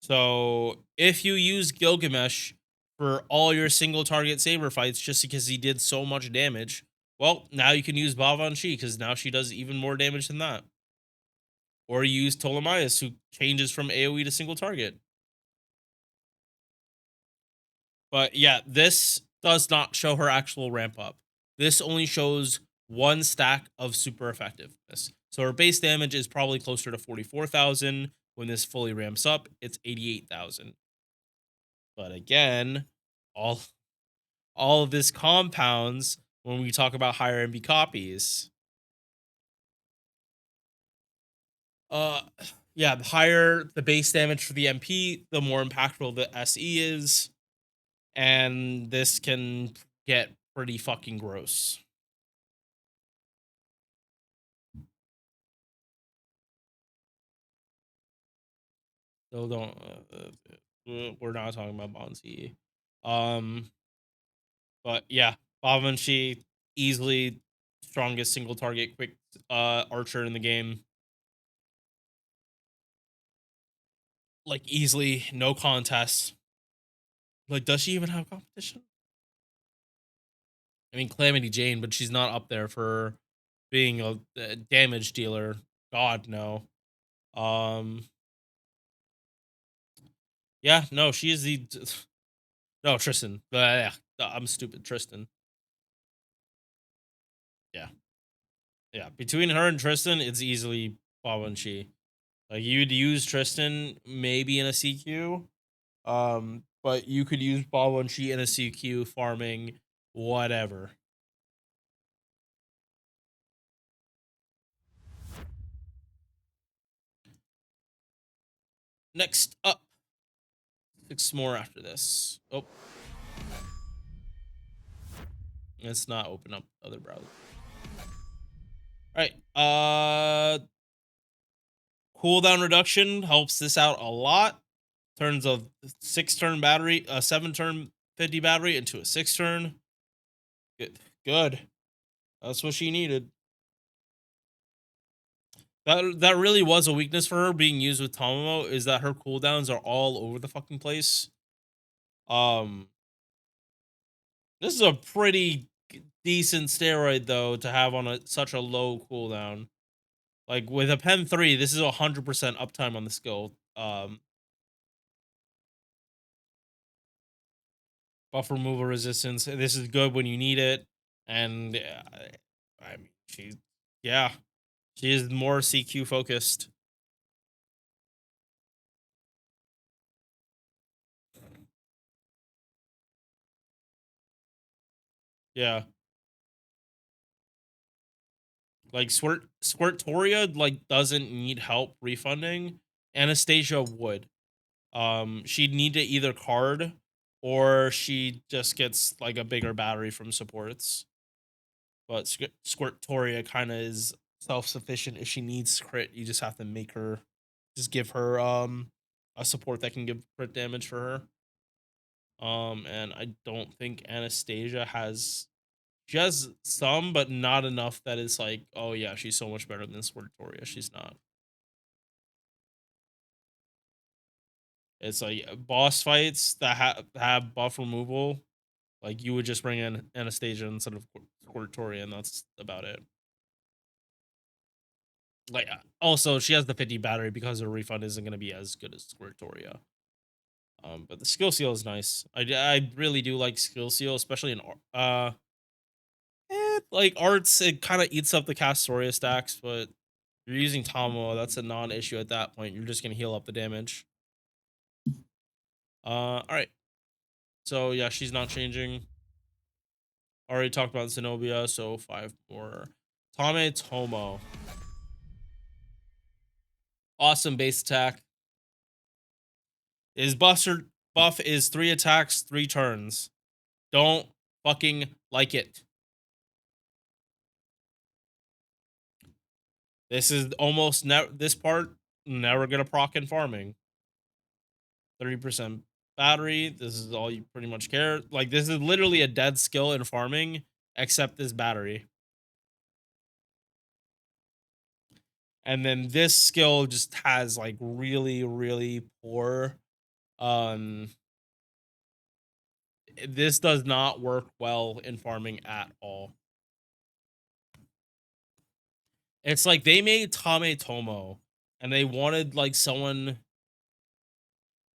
So if you use Gilgamesh for all your single target saber fights, just because he did so much damage, Well, now you can use Bava on Shi because now she does even more damage than that. Or you use Ptolemaeus, who changes from AoE to single target. But yeah, this does not show her actual ramp up. This only shows one stack of super effectiveness. So her base damage is probably closer to 44,000. When this fully ramps up, it's 88,000. But again, all all of this compounds when we talk about higher MB copies. Uh yeah, the higher the base damage for the MP, the more impactful the SE is, and this can get pretty fucking gross. So don't. We're not talking about Bonzi. Um, but yeah, Babanshi easily strongest single target quick archer in the game. Like easily, no contest. Like, does she even have competition? I mean, Calamity Jane, but she's not up there for being a damage dealer. God no. Um, yeah, no, she is the no Tristan. Yeah, I'm stupid, Tristan. Yeah, yeah. Between her and Tristan, it's easily Babanshi. Like you'd use Tristan maybe in a CQ, but you could use Babanshi in a CQ farming whatever. Next up, six more after this. Oh, let's not open up other browser. All right. Cooldown reduction helps this out a lot. Turns a 6 turn battery, a 7 turn 50 battery into a 6 turn. Good. Good. That's what she needed. That really was a weakness for her being used with Tomomo, is that her cooldowns are all over the fucking place. Um, this is a pretty decent steroid though to have on such a low cooldown. Like with a Pen 3, this is 100% uptime on the skill. Buff removal resistance. This is good when you need it, and I mean she's yeah, she is more CQ focused. Yeah, like Squirtoria like doesn't need help refunding. Anastasia would. She'd need to either card or she just gets like a bigger battery from supports. But Squirtoria kind of is self sufficient. If she needs crit, you just have to make her just give her a support that can give crit damage for her. And I don't think Anastasia has, she has some, but not enough that is like, oh yeah, she's so much better than Squirtoria. She's not. It's like boss fights that have buff removal. Like you would just bring in Anastasia instead of Squirtoria, and that's about it. Like also, she has the 50 battery because her refund isn't going to be as good as Squirtoria. But the skill seal is nice. I really do like skill seal, especially in like arts. It kind of eats up the Castoria stacks, but you're using Tomo. That's a non-issue at that point. You're just gonna heal up the damage. All right. So yeah, she's not changing. Already talked about Zenobia, so 5 more. Tame Tomo. Awesome base attack. His buff is 3 attacks, 3 turns. Don't fucking like it. This is almost never, this part never gonna proc in farming. 30% battery. This is all you pretty much care. Like this is literally a dead skill in farming, except this battery. And then this skill just has like really, really poor. Um, this does not work well in farming at all. It's like they made Tame Tomo and they wanted like someone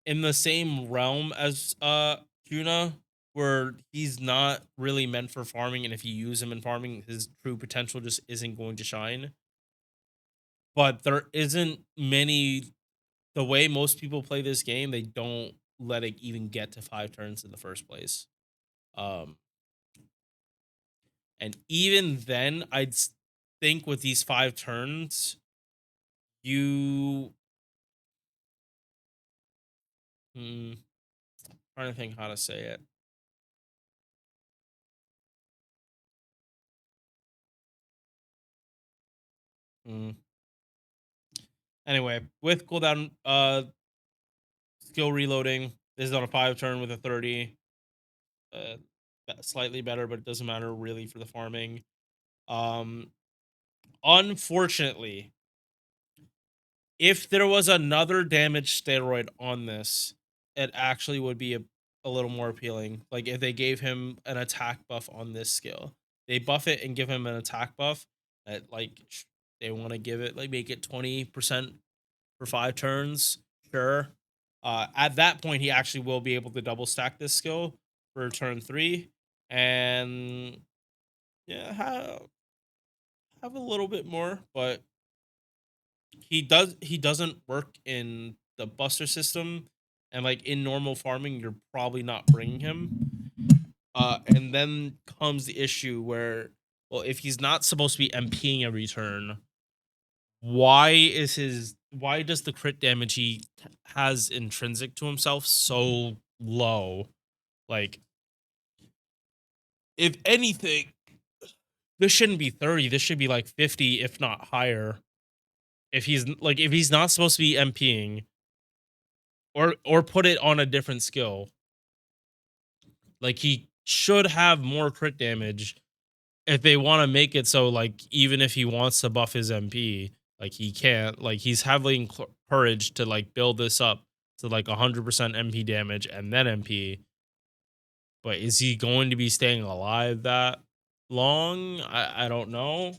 in the same realm as Juna, where he's not really meant for farming, and if you use him in farming, his true potential just isn't going to shine. But there isn't many the way most people play this game, they don't let it even get to 5 turns in the first place. Um, and even then, think with these 5 turns, you hmm, trying to think how to say it. Mm. Anyway, with cooldown skill reloading, this is on a 5 turn with a 30. Uh, slightly better, but it doesn't matter really for the farming. Um, Unfortunately, if there was another damage steroid on this, it actually would be a little more appealing. Like if they gave him an attack buff on this skill, they buff it and give him an attack buff. That like they want to give it like make it 20% for 5 turns. Sure. At that point, he actually will be able to double stack this skill for turn 3, and yeah, have a little bit more, but he doesn't work in the buster system, and like in normal farming you're probably not bringing him. And then comes the issue where, well, if he's not supposed to be MPing every turn, why does the crit damage he has intrinsic to himself so low? Like, if anything, this shouldn't be 30, this should be like 50 if not higher. If he's not supposed to be MPing, or put it on a different skill. Like he should have more crit damage if they want to make it so like even if he wants to buff his MP, like he can't. Like he's heavily encouraged to like build this up to like 100% MP damage and then MP. But is he going to be staying alive that long? I don't know.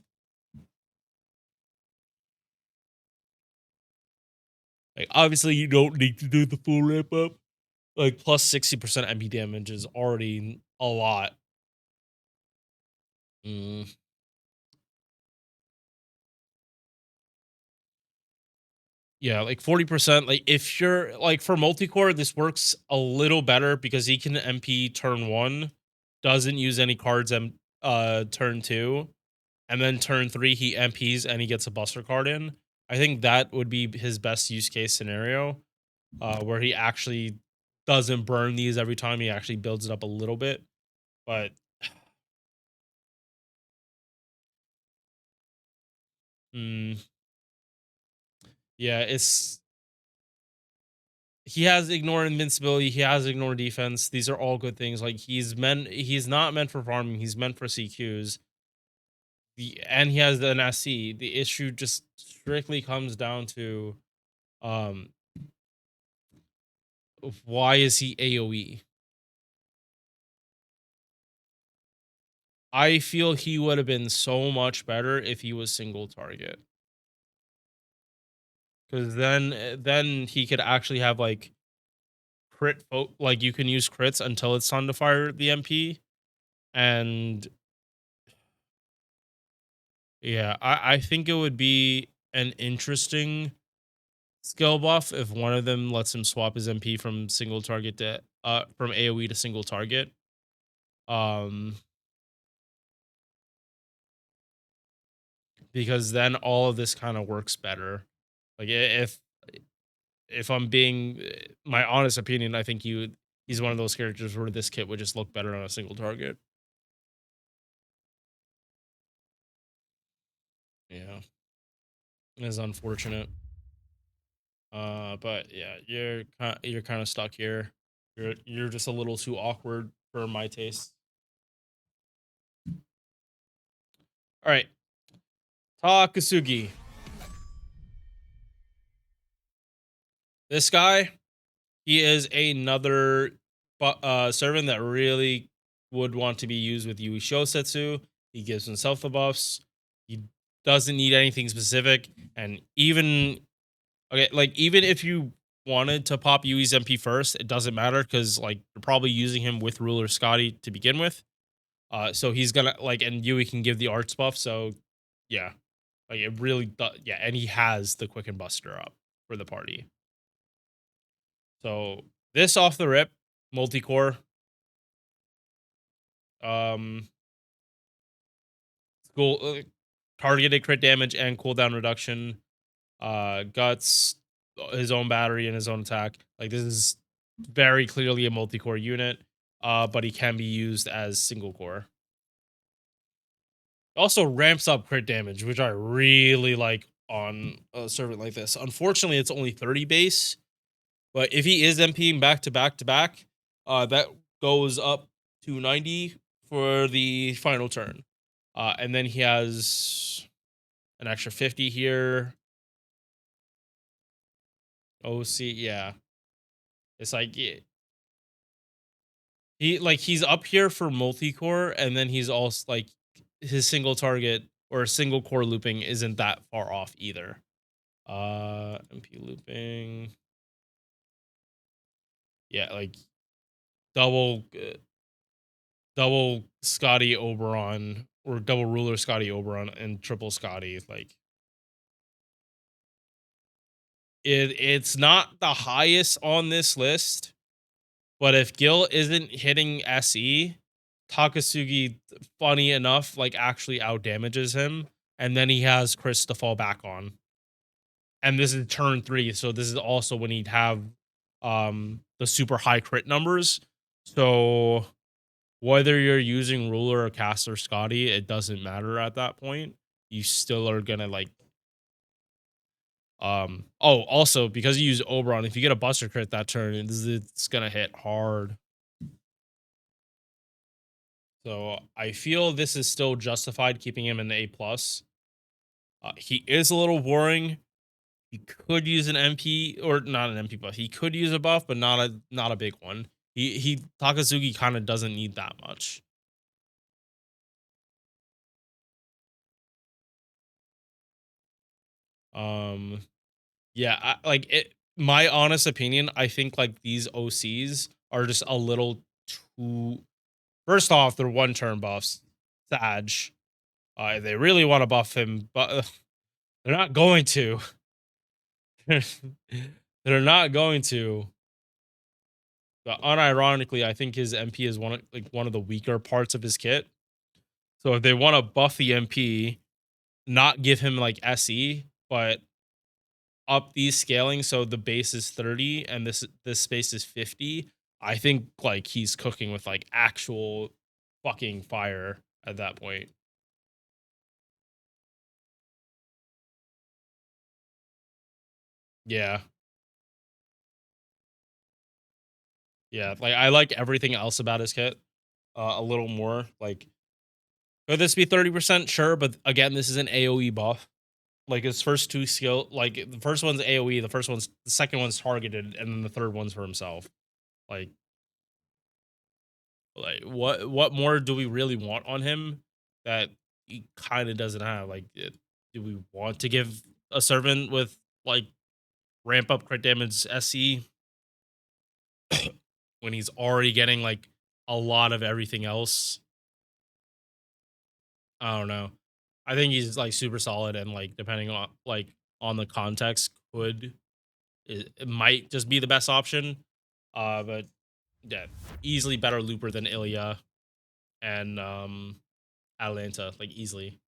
Like obviously you don't need to do the full ramp up. Like plus 60% MP damage is already a lot. Mm. Yeah, like 40%. Like if you're like for multi-core, this works a little better because he can MP turn 1, doesn't use any cards turn 2, and then turn 3 he MPs and he gets a buster card in. I think that would be his best use case scenario, where he actually doesn't burn these every time, he actually builds it up a little bit. But mm, yeah, it's he has ignore invincibility, he has ignore defense. These are all good things. Like he's not meant for farming, he's meant for CQs. And he has an SC. The issue just strictly comes down to um why is he AoE? I feel he would have been so much better if he was single target. Cuz then he could actually have like like you can use crits until it's time to fire the MP. And yeah, I think it would be an interesting skill buff if one of them lets him swap his MP from single target to from AoE to single target. Um because then all of this kind of works better. Like if I'm being my honest opinion, I think he's one of those characters where this kit would just look better on a single target. Yeah, it's unfortunate. But yeah, you're kind of stuck here. You're just a little too awkward for my taste. All right, Takasugi. This guy, he is another servant that really would want to be used with Yui Shosetsu. He gives himself the buffs. He doesn't need anything specific, and even okay, like even if you wanted to pop Yui's MP first, it doesn't matter because like you're probably using him with Ruler Scotty to begin with. So he's gonna like, and Yui can give the arts buff. So yeah, like it really does. Yeah, and he has the Quicken Buster up for the party. So this off the rip, multi-core, um, school targeted crit damage and cooldown reduction. Guts, his own battery and his own attack. Like this is very clearly a multi-core unit. But he can be used as single core. Also ramps up crit damage, which I really like on a servant like this. Unfortunately, it's only 30 base, but if he is MPing back to back to back, that goes up to 90 for the final turn. And then he has an extra 50 here. OC, yeah. It's like he's up here for multi-core, and then he's also like his single target or single core looping isn't that far off either. MP looping. Yeah, like double double Scotty Oberon or double ruler Scotty Oberon and triple Scotty. Like it's not the highest on this list, but if Gil isn't hitting SE, Takasugi, funny enough, like actually out damages him, and then he has Chris to fall back on. And this is turn 3, so this is also when he'd have the super high crit numbers. So whether you're using ruler or caster Scotty, it doesn't matter at that point. You still are gonna like oh, also because you use Oberon, if you get a buster crit that turn, it's gonna hit hard. So I feel this is still justified keeping him in A plus. He is a little boring. He could use an MP or not an MP buff. He could use a buff, but not a big one. He Takazuki kind of doesn't need that much. Um, yeah, like it. My honest opinion, I think like these OCs are just a little too. First off, they're one turn buffs. Sag. They really want to buff him, but they're not going to. They're not going to. But unironically, I think his MP is one of the weaker parts of his kit. So if they want to buff the MP, not give him like SE, but up these scaling so the base is 30 and this space is 50, I think like he's cooking with like actual fucking fire at that point. Yeah. Yeah, like I like everything else about his kit a little more. Like could this be 30%? Sure, but again, this is an AoE buff. Like his first two skill, like the first one's AoE, the second one's targeted, and then the third one's for himself. Like, what more do we really want on him that he kind of doesn't have? Like, do we want to give a servant with like ramp up crit damage SC when he's already getting like a lot of everything else? I don't know. I think he's like super solid and like depending on the context could it might just be the best option. But yeah, easily better looper than Ilya and Atlanta, like easily.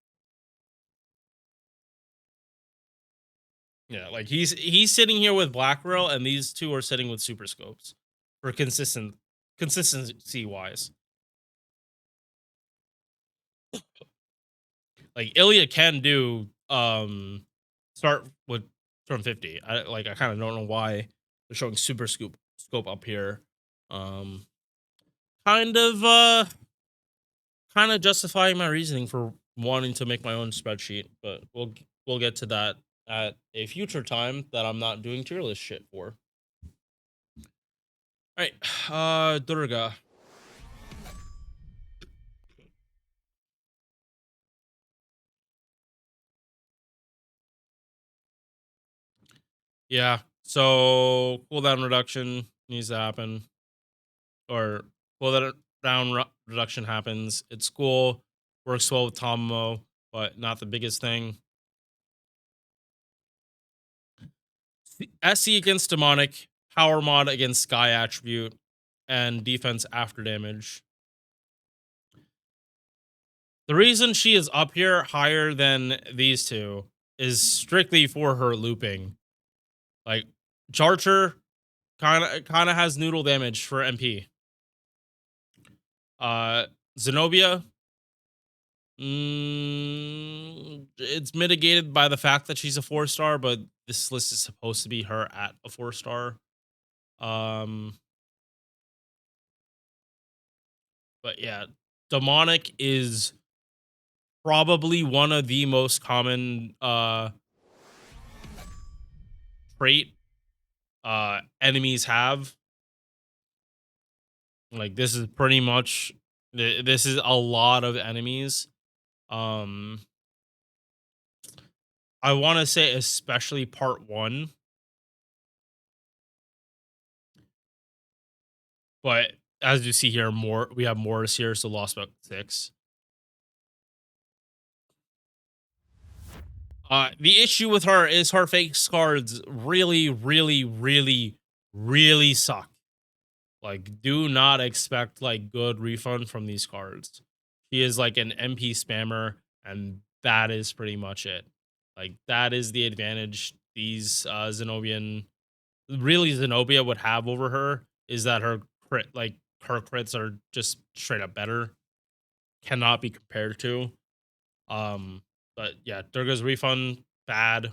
Yeah, like he's sitting here with Black Rail, and these two are sitting with Super Scopes for consistency wise. Like Ilya can do start with from 50. I kind of don't know why they're showing scope up here. Um kind of justifying my reasoning for wanting to make my own spreadsheet, but we'll get to that at a future time that I'm not doing tier list shit for. All right, Durga. Yeah. So cooldown reduction needs to happen, or reduction happens. It's cool, works well with Tomomo, but not the biggest thing. SC against demonic, power mod against sky attribute, and defense after damage. The reason she is up here higher than these two is strictly for her looping. Like Charger kind of has noodle damage for MP. Uh Zenobia, it's mitigated by the fact that she's a 4-star, but this list is supposed to be her at a 4-star. Um but yeah, demonic is probably one of the most common trait enemies have. Like this is pretty much this is a lot of enemies. Um I want to say especially part 1, but as you see here, more we have Morris here, so lost about 6. The issue with her is her fake cards really, really, really, really suck. Like, do not expect like good refund from these cards. She is like an MP spammer, and that is pretty much it. Like, that is the advantage these Zenobian, really Zenobia would have over her, is that her crits are just straight up better. Cannot be compared to. Um, but yeah, Durga's refund bad,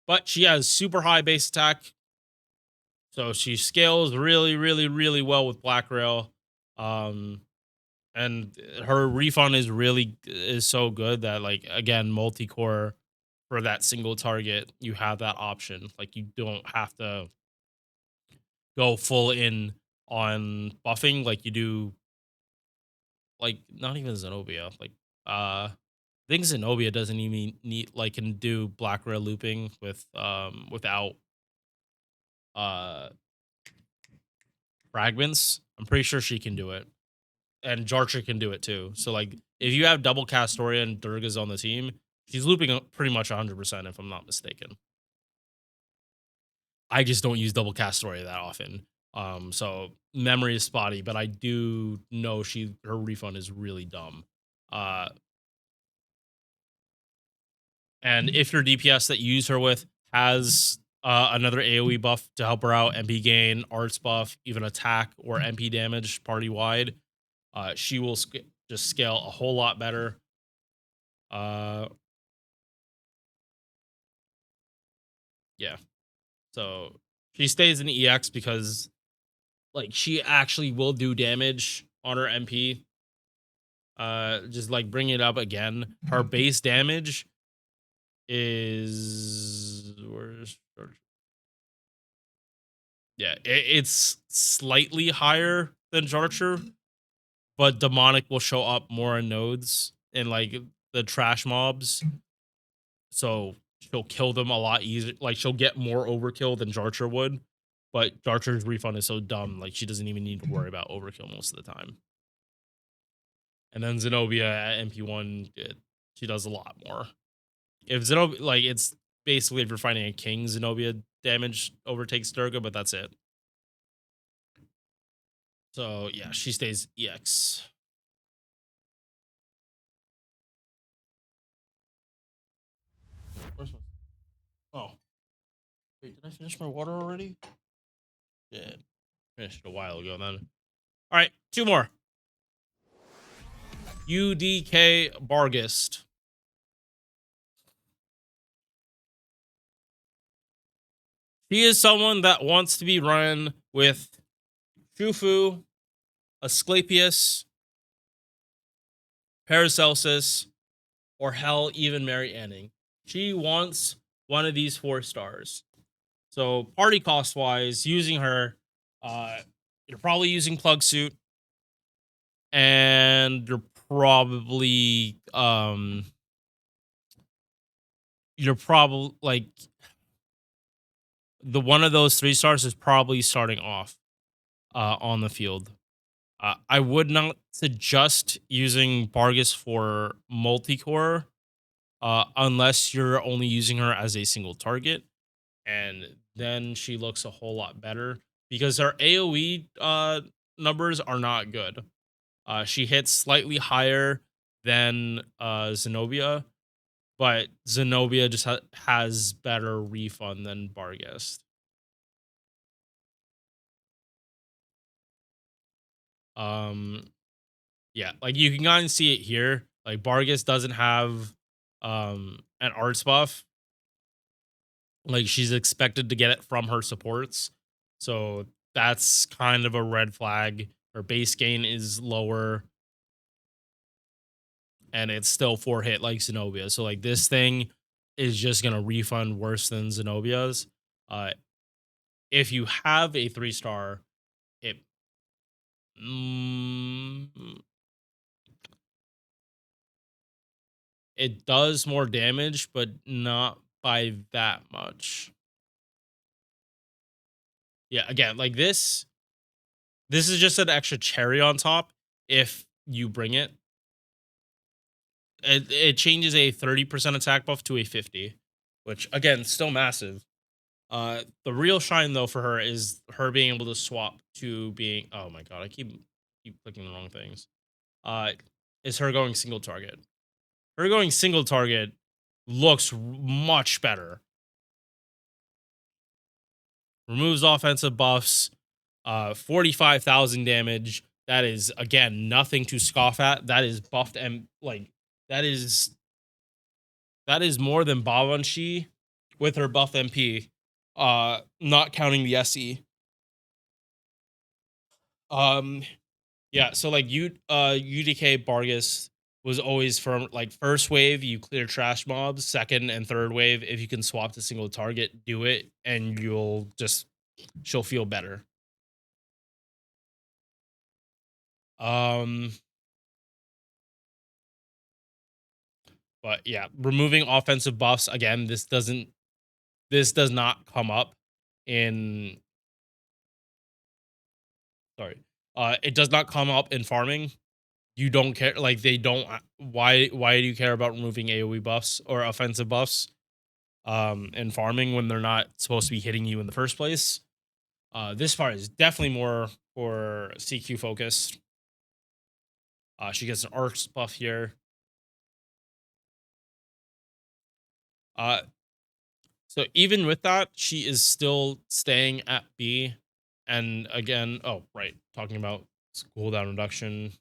but she has super high base attack, so she scales really, really, really well with Black Rail. Um, and her refund is so good that, like, again, multi-core for that single target, you have that option. Like, you don't have to go full in on buffing like you do, like, not even Zenobia. Like, I think Zenobia doesn't even need, like, can do Black Rail looping without uh fragments. I'm pretty sure she can do it, and Jarcher can do it too. So like, if you have double Castoria and Durgas on the team, she's looping pretty much 100% if I'm not mistaken. I just don't use double Castoria that often. So memory is spotty, but I do know her refund is really dumb. Uh, and if your DPS that you use her with has another AoE buff to help her out, MP gain, arts buff, even attack or MP damage party wide, she will just scale a whole lot better. Uh, yeah. So she stays in EX because, like, she actually will do damage on her MP. Just like bring it up again. Her base damage is yeah, it's slightly higher than Jarcher, but demonic will show up more in nodes and like the trash mobs, so she'll kill them a lot easier. Like, she'll get more overkill than Jarcher would, but Jarcher's refund is so dumb, like she doesn't even need to worry about overkill most of the time. And then Zenobia at MP1, she does a lot more. If Zenobia, like, it's basically if you're fighting a king, Zenobia damage overtakes Durga, but that's it. So yeah, she stays EX. Where's my? Oh, wait, did I finish my water already? Yeah, finished it a while ago then. All right, 2 more. UDK Bargist. He is someone that wants to be run with Shufu, Asclepius, Paracelsus, or hell, even Mary Anning. She wants one of these 4 stars. So party cost wise, using her, uh, you're probably using plug suit, and you're probably you're probably like the one of those 3 stars is probably starting off on the field. I would not suggest using Bargus for multi-core unless you're only using her as a single target, and then she looks a whole lot better because her AOE numbers are not good. She hits slightly higher than Zenobia, but Zenobia just has better refund than Barghest. Um, yeah, like you can kind of see it here. Like Barghest doesn't have an arts buff. Like she's expected to get it from her supports, so that's kind of a red flag. Her base gain is lower, and it's still 4 hit like Zenobia. So like this thing is just gonna refund worse than Zenobia's. Uh, if you have a 3 star, it mm, it does more damage, but not by that much. Yeah, again, like this is just an extra cherry on top if you bring it. It changes a 30% attack buff to a 50, which again, still massive. The real shine though for her is her being able to swap to being oh my god, I keep clicking the wrong things. Uh is her going single target. Her going single target looks much better. Removes offensive buffs, 45,000 damage. That is again nothing to scoff at. That is buffed and like that is that is more than Babanshi with her buff MP. Not counting the SE. Um yeah, so like UDK Bargus was always from like first wave you clear trash mobs, second and third wave if you can swap to single target, do it and she'll feel better. Um but yeah, removing offensive buffs again, this does not come up in sorry. It does not come up in farming. You don't care like they don't why do you care about removing AoE buffs or offensive buffs in farming when they're not supposed to be hitting you in the first place? This part is definitely more for CQ focused. She gets an arcs buff here. Uh so even with that, she is still staying at B. And again, oh right, talking about cooldown reduction.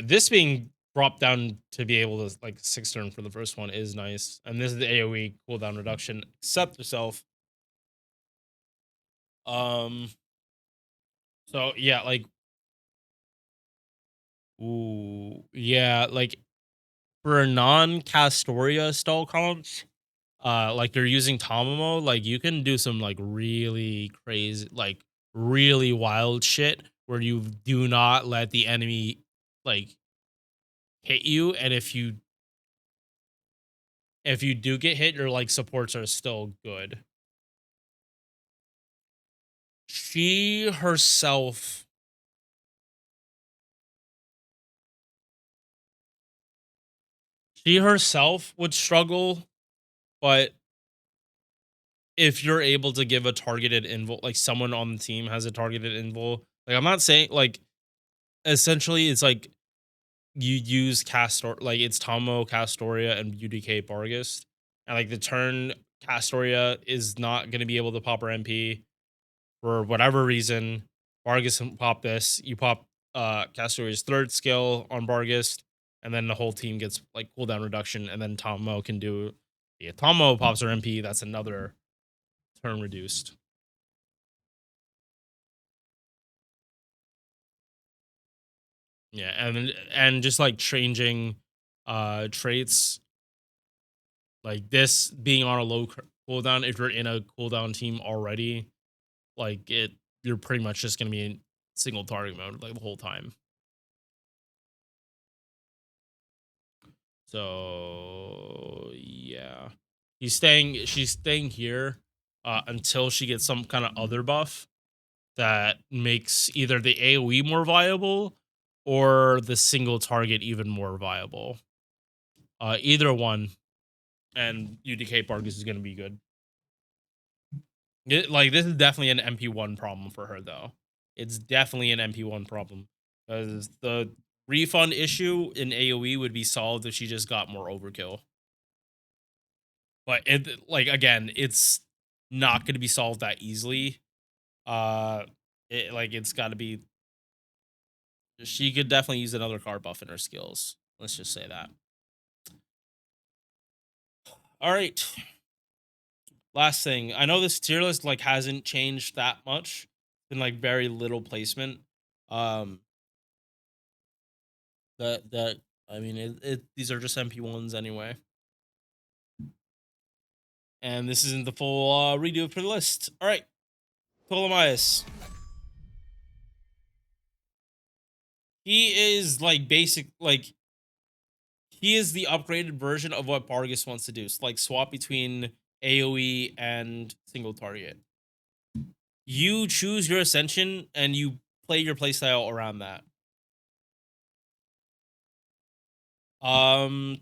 This being dropped down to be able to like 6 turn for the first one is nice. And this is the AoE cooldown reduction. Accept yourself. Um so yeah, like ooh, yeah, like for a non-Castoria style comps, like they're using Tamamo, like you can do some like really crazy, like really wild shit where you do not let the enemy like hit you, and if you do get hit, your like supports are still good. She herself she herself would struggle, but if you're able to give a targeted invul, like someone on the team has a targeted invul, like I'm not saying like essentially it's like you use Castor, like it's Tomo, Castoria, and UDK Bargus. And like the turn Castoria is not going to be able to pop her MP for whatever reason. Bargus can pop this. You pop Castoria's third skill on Bargus, and then the whole team gets like cooldown reduction, and then Tomo can do yeah, Tomo pops her MP, that's another turn reduced. Yeah, and just like changing traits like this being on a low cooldown, if you're in a cooldown team already, like you're pretty much just gonna be in single target mode like the whole time. So yeah, she's staying here until she gets some kind of other buff that makes either the AoE more viable or the single target even more viable. Either one, and UDK Bargus is going to be good. Like this is definitely an MP1 problem for her though. It's definitely an MP1 problem because the refund issue in AoE would be solved if she just got more overkill. But it like again, it's not going to be solved that easily. Uh, it's got to be. She could definitely use another card buff in her skills. Let's just say that. All right. Last thing, I know this tier list like hasn't changed that much. Been like very little placement. Um, that I mean, these are just MP1s anyway. And this isn't the full redo for the list. All right, Ptolemaeus. He is like basic, like he is the upgraded version of what Bargus wants to do. So like swap between AoE and single target. You choose your ascension and you play your playstyle around that. Um,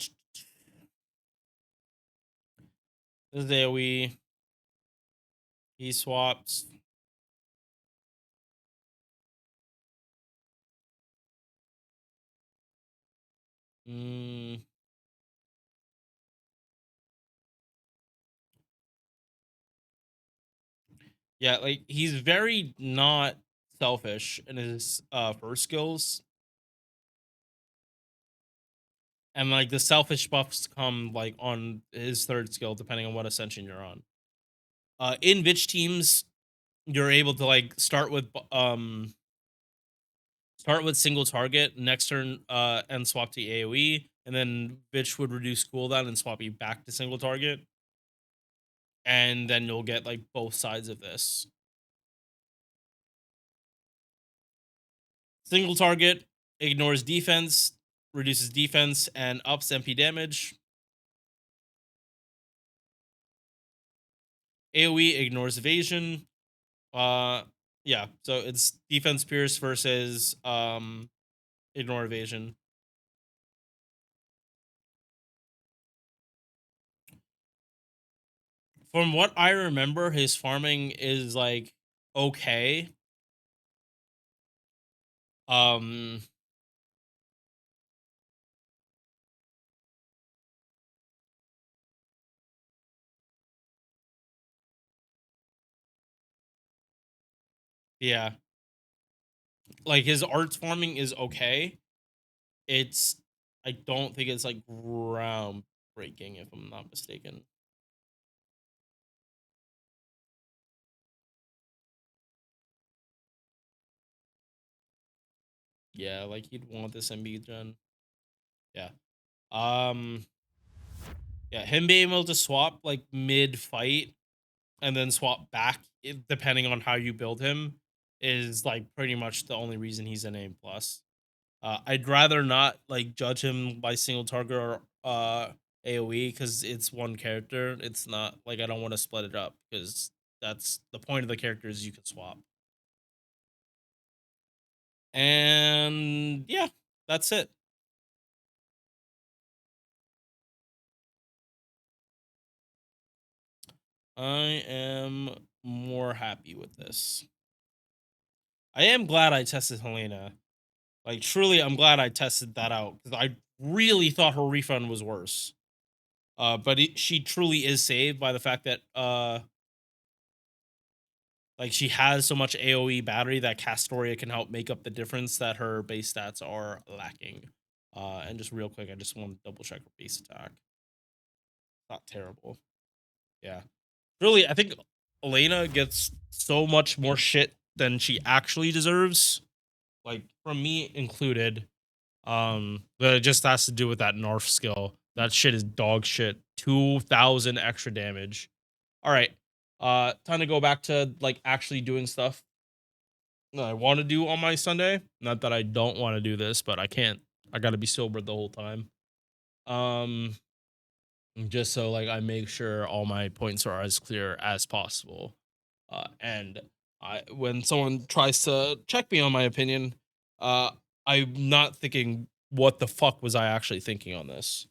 this is AoE. He swaps. Mm, yeah, like he's very not selfish in his first skills, and like the selfish buffs come like on his third skill, depending on what ascension you're on. In Vitch teams, you're able to like start with single target next turn and swap to AoE, and then Vitch would reduce cooldown and swap you back to single target, and then you'll get like both sides of this. Single target ignores defense, reduces defense, and ups MP damage. AoE ignores evasion. Uh yeah, so it's defense pierce versus ignore evasion. From what I remember, his farming is like okay. Um yeah, like his arts farming is okay. It's I don't think it's like groundbreaking if I'm not mistaken. Yeah, like he'd want this MB gen. Yeah. Um yeah, him being able to swap like mid fight and then swap back depending on how you build him is like pretty much the only reason he's an A plus. I'd rather not like judge him by single target or AoE because it's one character. It's not like I don't want to split it up because that's the point of the character is you can swap. And yeah, that's it. I am more happy with this. I am glad I tested Helena. Like truly, I'm glad I tested that out because I really thought her refund was worse. But she truly is saved by the fact that like she has so much AOE battery that Castoria can help make up the difference that her base stats are lacking. And just real quick, I just want to double check her base attack. Not terrible. Yeah, really, I think Elena gets so much more shit than she actually deserves. Like from me included. But it just has to do with that Narf skill. That shit is dog shit. 2,000 extra damage. All right. Time to go back to like actually doing stuff that I want to do on my Sunday. Not that I don't want to do this, but I can't. I got to be sober the whole time. Um, just so like I make sure all my points are as clear as possible. And when someone tries to check me on my opinion, uh, I'm not thinking what the fuck was I actually thinking on this,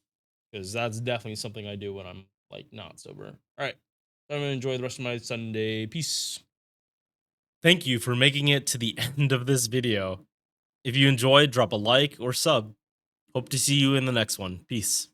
because that's definitely something I do when I'm like not sober. All right, I'm gonna enjoy the rest of my Sunday. Peace. Thank you for making it to the end of this video. If you enjoyed, drop a like or sub. Hope to see you in the next one. Peace.